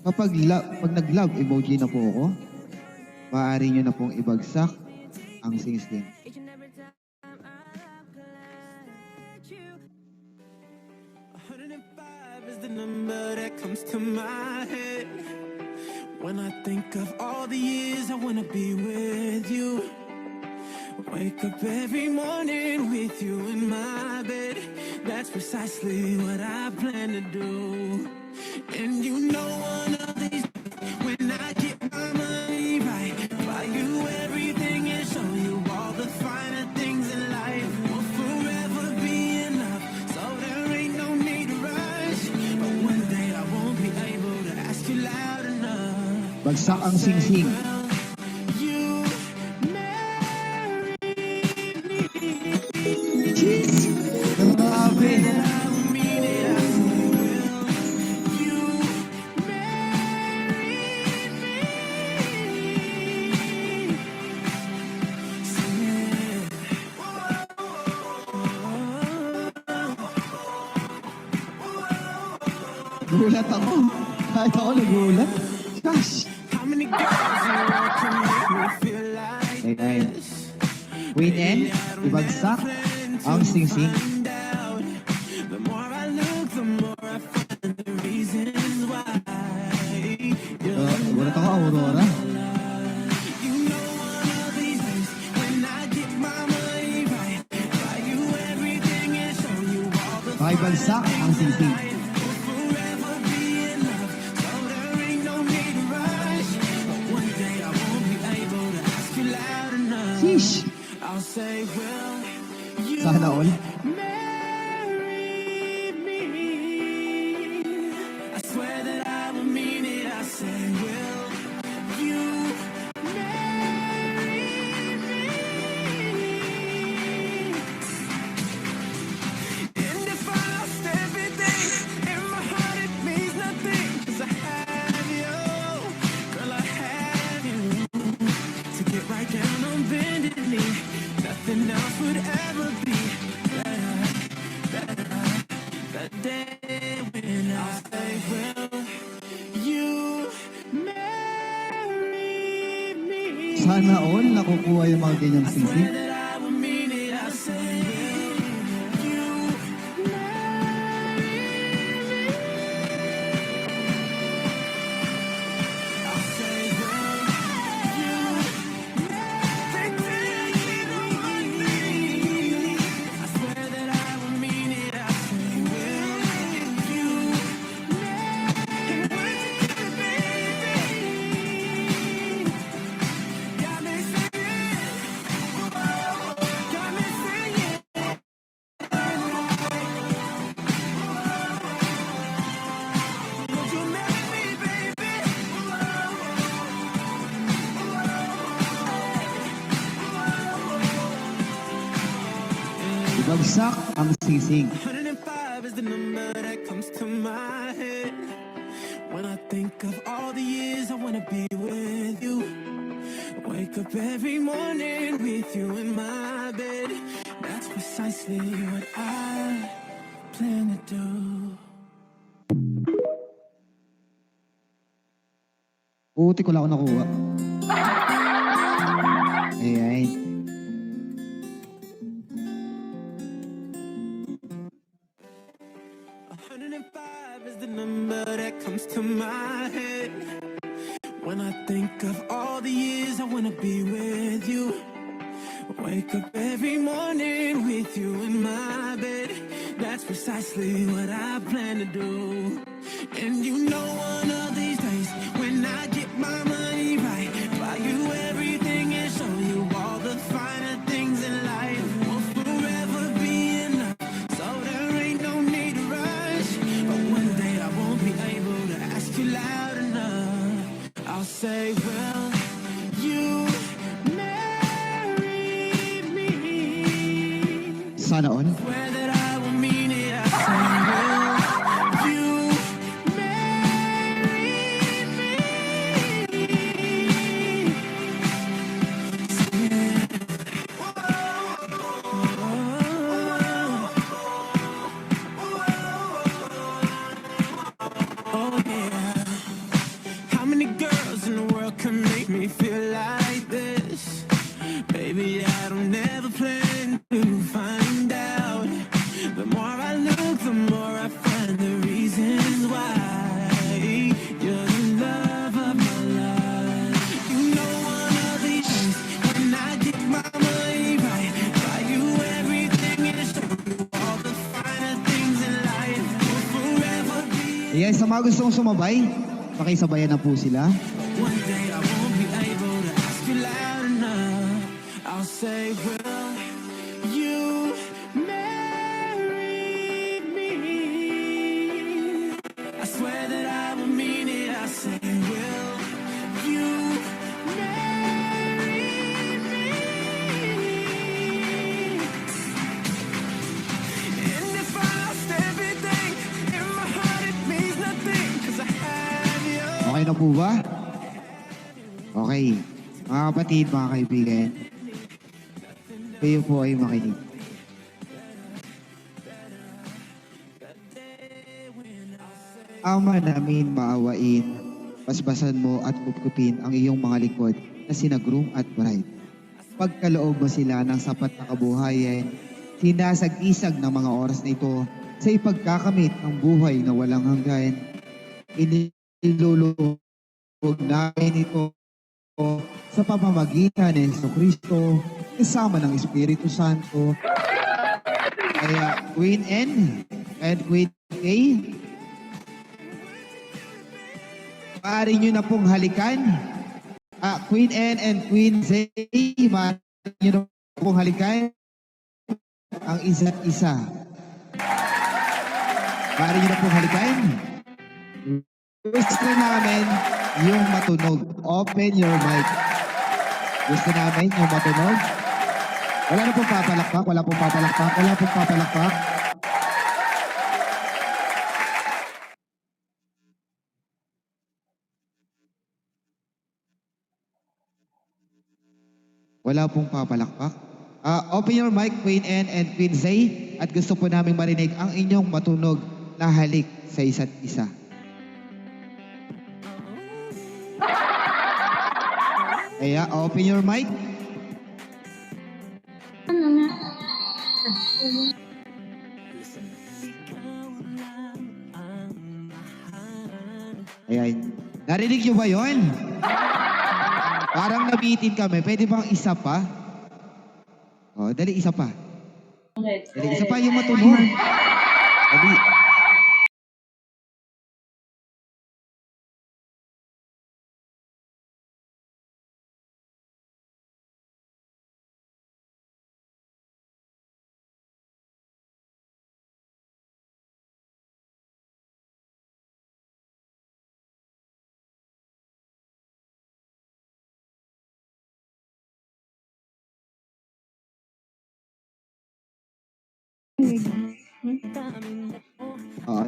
Pag nag-love emoji na po ako, maaari nyo na pong ibagsak ang singsing. Each and every time I collide you. 105 is the number that comes to my head when I think of all the years I wanna be with you. Wake up every morning with you in my bed. That's precisely what I plan to do. And you know one of these when I get my money right, buy you everything and show you all the finer things in life. We'll forever be Ibagsak ang singsing. You marry me. Jeez! Grabe! I mean it, I say will. You marry me. Gulat ako. Kahit ako nagulat. Gosh! How many girls in the world can make me feel like Okay. Queen N, ibagsak ang singsing. find out? The more I look, the more I find the reasons why. Gulat ako, Aurora. You know one of these days when I get my money right, buy you everything and show you all the Pakibagsak ang singsing. forever be in love. So there ain't no need to rush. But one day I won't be able to ask you loud enough. Sheesh! I'll say, well, you Sana all. marry me. I swear that I will mean it. I say, will you marry me? And if I lost everything, in my heart it means nothing. 'Cause I have you, girl, I have you. To get right down on bended knee, nothing else would ever be better. That day when I say, will you marry me? Sana all nakukuha yung mga ganyang singsing. That I will mean it. I say, will you marry me? I'll say, will you marry me? I swear that I will mean it. I say, will you marry me, baby? Got me singing, got me singing. Would you marry me, baby? Ibagsak ang singsing. 105 is the number that comes to my head when I think of all the years I wanna be with you. Wake up every morning with you in my bed. That's precisely what I plan to do. Puti ko lang ako nakuha. Ayan. Is the number that comes to my head when I think of all the years I wanna be with you. Wake up every morning with you in my bed. That's precisely what I plan to do. And you know one of these days when I get my money right, buy you everything and show you all the finer things in life. We'll forever be in love, so there ain't no need to rush. But one day I won't be able to ask you loud enough. I'll say, well, you marry me. Sana all. Swear that I will mean it. I say, will you marry me? Oh yeah. How many girls in the world can make me feel like this? Baby, I don't ever plan to find out. The more I look, the more I find the reasons why. You're the love of my life. You know one of these days when I get my money right, buy you everything and show you all the finer things in life. We'll forever be. Ayan, sa mga gustong sumabay, pakisabayan na po sila. One day I won't be able to ask you loud enough. I'll say, will you marry me? I swear that I will mean it. I say, will you Okay. Mga kapatid, mga kaibigan, kayo po ay makinig. Ama namin maawain, basbasan mo at kupkupin ang iyong mga likod na sina groom at bride. Pagkaloob mo sila ng sapat na kabuhayan, sinasag-isag ng mga oras na ito sa ipagkakamit ng buhay na walang hanggan. Inilulubog namin ito sa pamamagitan ni Jesucristo kasama ng Espiritu Santo. Kaya Queen N and Queen K, maaari nyo na pong halikan. Queen N and Queen Z, maaari nyo na pong halikan ang isa't isa. Maaari nyo na pong halikan. Gusto namin yung matunog. Open your mic. Gusto namin yung matunog. Wala na pong papalakpak. Wala pong papalakpak. Wala pong papalakpak. Wala pong papalakpak. Open your mic, Queen N and Queen Zay. At gusto po namin marinig ang inyong matunog na halik sa isa't isa. Kaya, open your mic. Ayan. Narinig nyo ba yun? Parang nabitin kami. Pwede bang isa pa? O, dali, isa pa. Dali, isa pa yung matunog. Dali.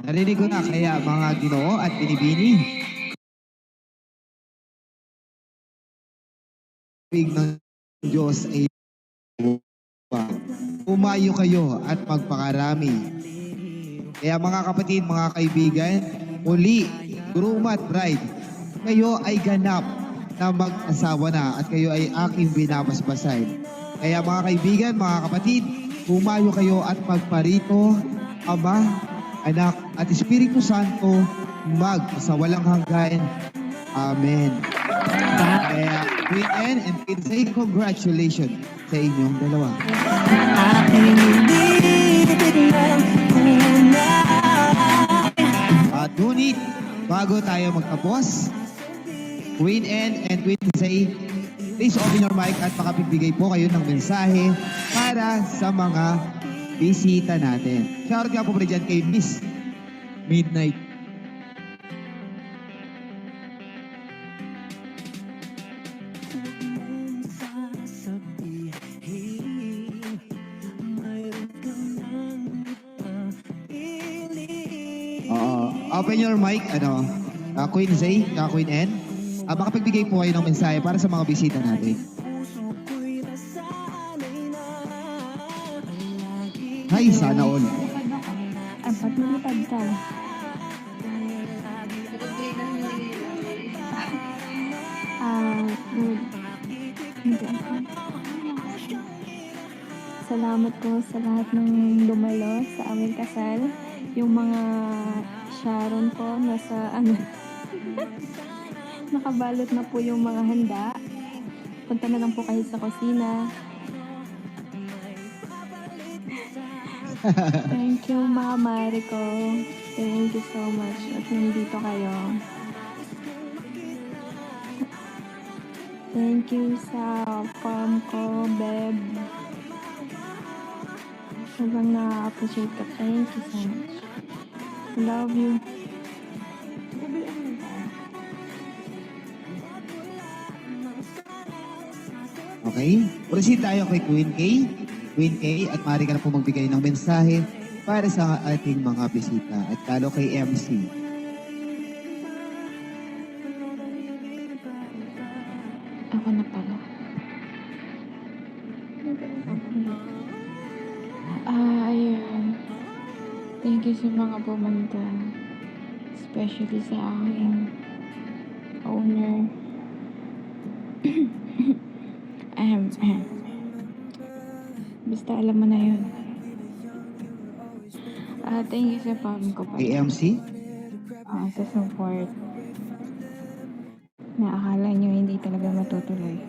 Narinig ko na, kaya mga Ginoo at binibini, pig ng Diyos ay umayo kayo at magpakarami. Kaya mga kapatid, mga kaibigan, muli, groom at bride, kayo ay ganap na mag-asawa na at kayo ay aking binabasbasan. Kaya mga kaibigan, mga kapatid, umayo kayo at magparito, Ama, Anak, at Espiritu Santo, sa walang hanggan. Amen. Kaya, Queen N and Queen Zay, congratulations sa inyong dalawa. At ngunit, bago tayo magtapos, Queen N and Queen Zay, please open your mic at makapigbigay po kayo ng mensahe para sa mga bisita natin. Shoutout nga po pala dyan kay Miss Midnight. Open your mic, Queen Zay, Queen N. Makapagbigay po kayo ng mensahe para sa mga bisita natin. Hi, sana all. Apat nilipad ka. Salamat po sa lahat ng dumalo sa aming kasal. Yung mga Sharon po, nasa nakabalot na po yung mga handa. Punta na lang po kayo sa kusina. Thank you, mga mare ko. Thank you so much at nandito kayo. Thank you sa farm ko, Beb. Sobrang na-appreciate ka. Thank you so much. Love you. Okay? Proceed tayo kay Queen K. Queen K, at maaari ka na po magbigay ng mensahe para sa ating mga bisita at talo kay MC. ko na pala. Ayun. Thank you sa mga pumunta. Especially sa aking owner. Basta alam mo na yun. Thank you sa fam ko pala. AMC? Sa support. Na akala nyo hindi talaga matutuloy.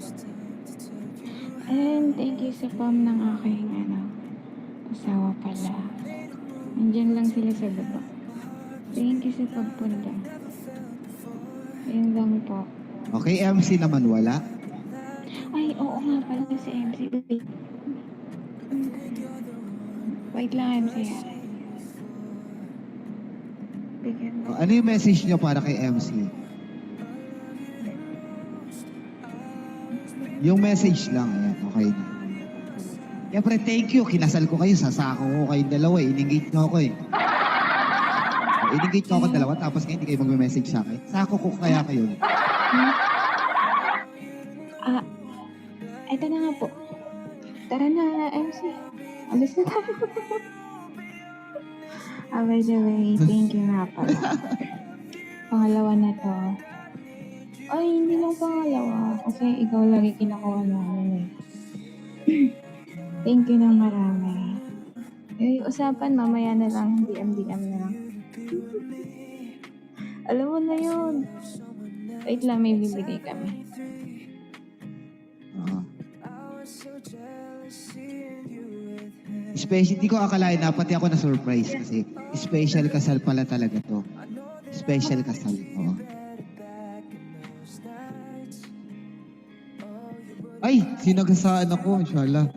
And thank you sa fam ng aking asawa pala. Nandyan lang sila sa baba. Thank you sa pagpunta. Ayun lang po. Okay, MC naman wala. Ay, oo nga pala si MC. Wait lang, MC. Bigyan mo. Ano yung message niyo para kay MC? Yung message lang, ayan, okay na. Siyempre, thank you. Kinasal ko kayo, sasako ko kayong dalawa. Iningate nyo ako eh. Iningate nyo ako dalawa, tapos ngayon hindi kayo mag-message sa akin. Sako ko kaya kayo. Ito na nga po. Tara na, MC. Alis na tayo. By the way, thank you nga pala. Pangalawa na to. Ay, hindi lang pangalawa. Kasi ikaw lagi kinukuha namin eh. Thank you ng marami. Usapan mamaya na lang. DM na lang. Alam mo na yun. Wait lang, may bibigay kami. Special, di ko akalain na pati ako na-surprise kasi special kasal pala talaga to. Special kasal. Oo. Ay, sinagasaan ako, inshallah.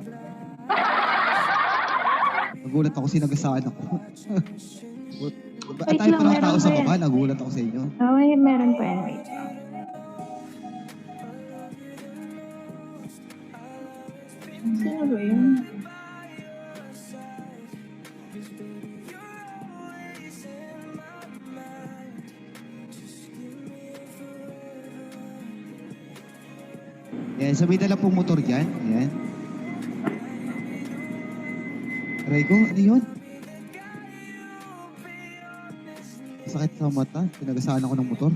Nagulat ako, sinagasaan ako. Wait Tayo lang, pa ng meron tao sa pa yan. baba, nagulat ako sa inyo. Okay, meron pa yan. Wait. Sino ba yun? Yan, so may dala pong motor dyan. Ayan. Aray ko, ano yun? Sakit sa mata. Pinagasaan ako ng motor.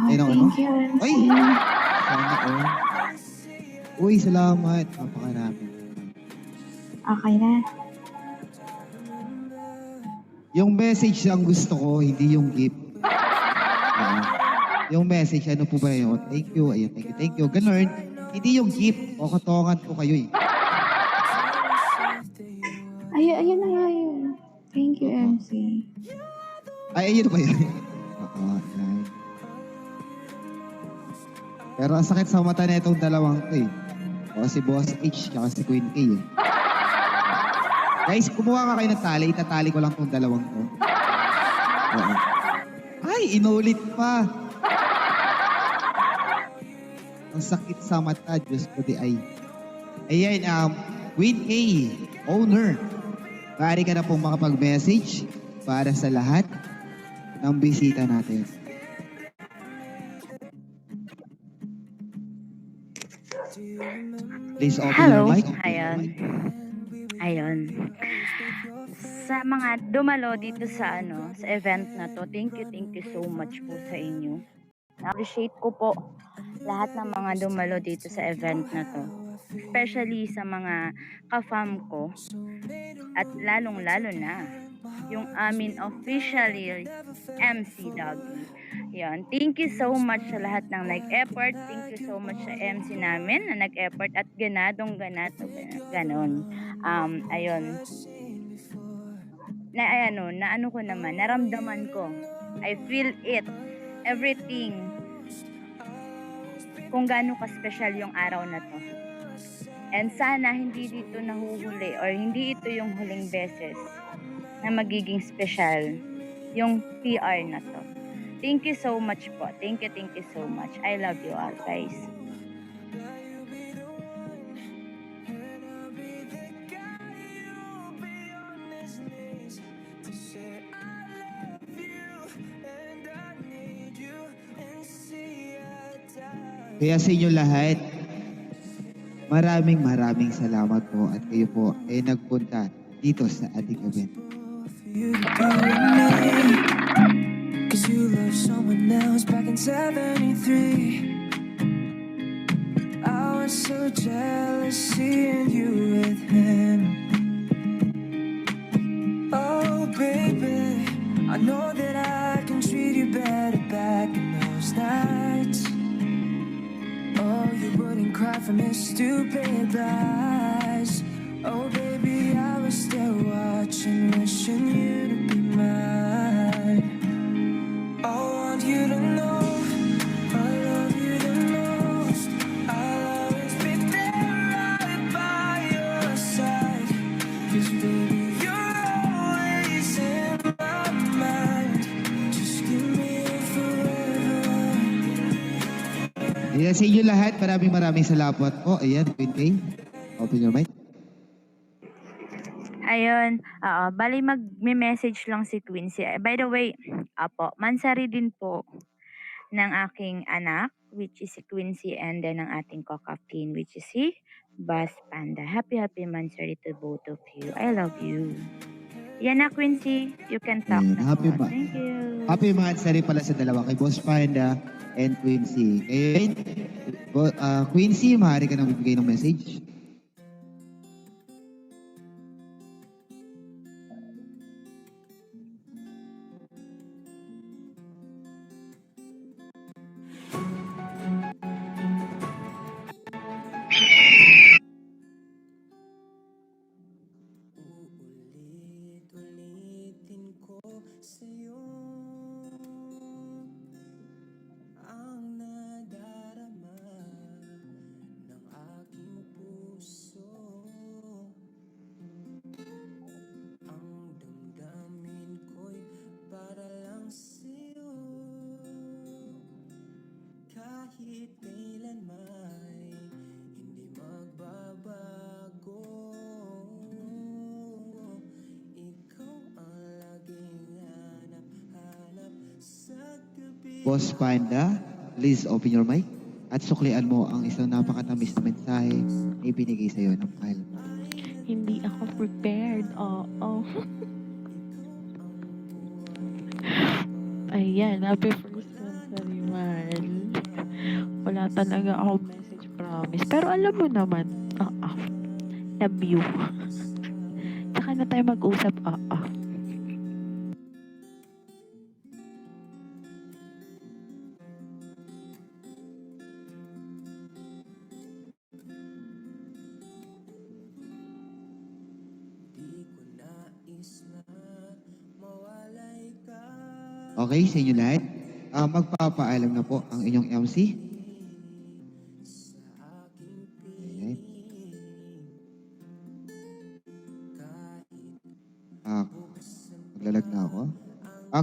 Ayun ang ano? Thank you, MC. Ay! Sana all. Uy, salamat. Napakarami. Okay na. Yung message ang gusto ko, hindi yung gift. Ayan. Yung message, ano po ba yun? Thank you, ayun, thank you. Ganun, hindi yung gift. O katongan ko kayo eh. Ayun na nga yun. Thank you, MC. Ay, ayun ba yun? Oo, ayan. Pero ang sakit sa mata na itong dalawang to eh. O si Boss H tsaka si Queen K eh. Guys, kumuha ka kayo ng tali. Itatali ko lang tong dalawang to. Oo. Ay, inulit pa. Ang sakit sa mata, Diyos ko di ay. Ayan, Queen K, owner. Maaari ka na pong makapag-message para sa lahat ng bisita natin. Please open Hello. your mic. Ayun. Sa mga dumalo dito sa sa event na to, thank you so much po sa inyo. Na-appreciate ko po lahat ng mga dumalo dito sa event na to. Especially sa mga ka-fam ko at lalong-lalo na yung amin officially MC Doggy. Yan. Thank you so much sa lahat ng nag-effort. Thank you so much sa MC namin na nag-effort at ganon. Ayun. Na ano ko naman, naramdaman ko. I feel it. Everything. Kung gaano ka-special yung araw na to. And sana hindi dito nahuhuli or hindi ito yung huling beses na magiging special yung PR na to. Thank you so much po. Thank you so much. I love you all, guys. And I need you and see I die. Kaya sa inyo lahat, maraming salamat po at kayo po ay nagpunta dito sa ating event. You to be with me, 'cause you love someone else back in 73. I was so jealous seeing you with him. Oh baby, I know that I can treat you better back in those nights. Oh, you wouldn't cry from his stupid lies. Oh baby, I was still watching, wishing you to be mine. I want you to know I love you the most. I'll always be there right by your side. 'Cause baby, you're always in my mind. Just give me forever. Ayan, sa inyo lahat, maraming salamat po. Ayan, Queen Kay, open your mic. Ayun, oo, bali magme-message lang si Quincy. By the way, apo, mansari din po ng aking anak, which is si Quincy, and then ng ating kokapin, which is si Buzz Panda. Happy mansari to both of you. I love you. Yan na, Quincy. You can talk Ayan, na happy po. ba? Thank you. Happy Mansari pala sa dalawa, kay Boss Panda and Quincy. Ayun, Quincy, maaari ka nang bibigay ng message. Ulit-ulitin ko sa'yo ang nadarama ng aking puso. Ang damdamin ko'y para lang sa'yo. Kahit kailan may hindi magbabago. Ikaw ang laging hanap-hanap sa gabi. Boss Panda, please open your mic at suklian mo ang isang napakatamis na mensahe na ibinigay sa'yo ng Kyle. Hindi ako prepared. Oo. Ayan, happy first monthsary, Mal. Wala talaga ako message promise. Pero alam mo naman, love you. Saka na tayo mag-usap, Di ko nais na mawalay ka. Okay, sa inyo lahat, magpapaalam na po ang inyong MC. Ayan. Maglalag na ako.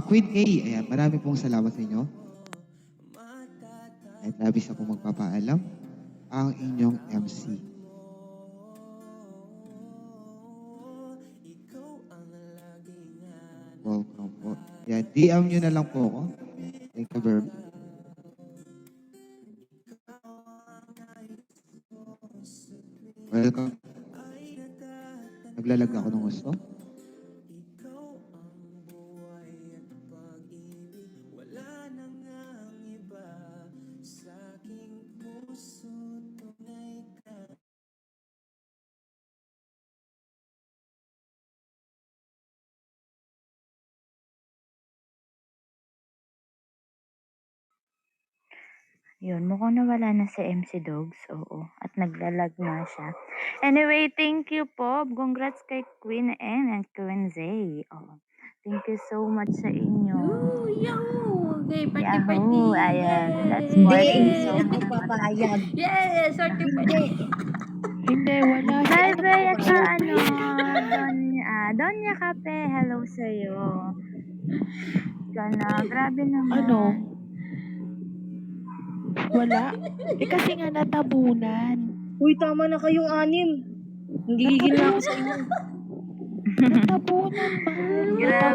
Queen A, ayan, marami pong salamat sa inyo. At labis na pong magpapaalam ang inyong MC. Welcome po. Yan, DM nyo na lang po ako. Thank you very much. Welcome. Naglalag ako ng gusto. Ikaw ang buhay at pag-ibig. Wala nang ang iba sa aking puso. Tunay ka. Yun, mukhang nawala na si MC Dogs. Oo. At naglalag na siya. Anyway, thank you po. Congrats kay Queen N and Queen Zay. Oh, thank you so much sa inyo. Yahoo! Okay, party, Yahoo! Ayan. Let's Hindi, party. hindi So, ako papayag. Yes! Party, party. Hindi, wala. Bye-bye at sa Donya Kape. Hello sa'yo. Kana, grabe naman. Ano? Wala. Kasi nga natabunan. Uy, tama na kayong anim. Hindi gigil na ako sa inyo. Natabunan ba? Grabe.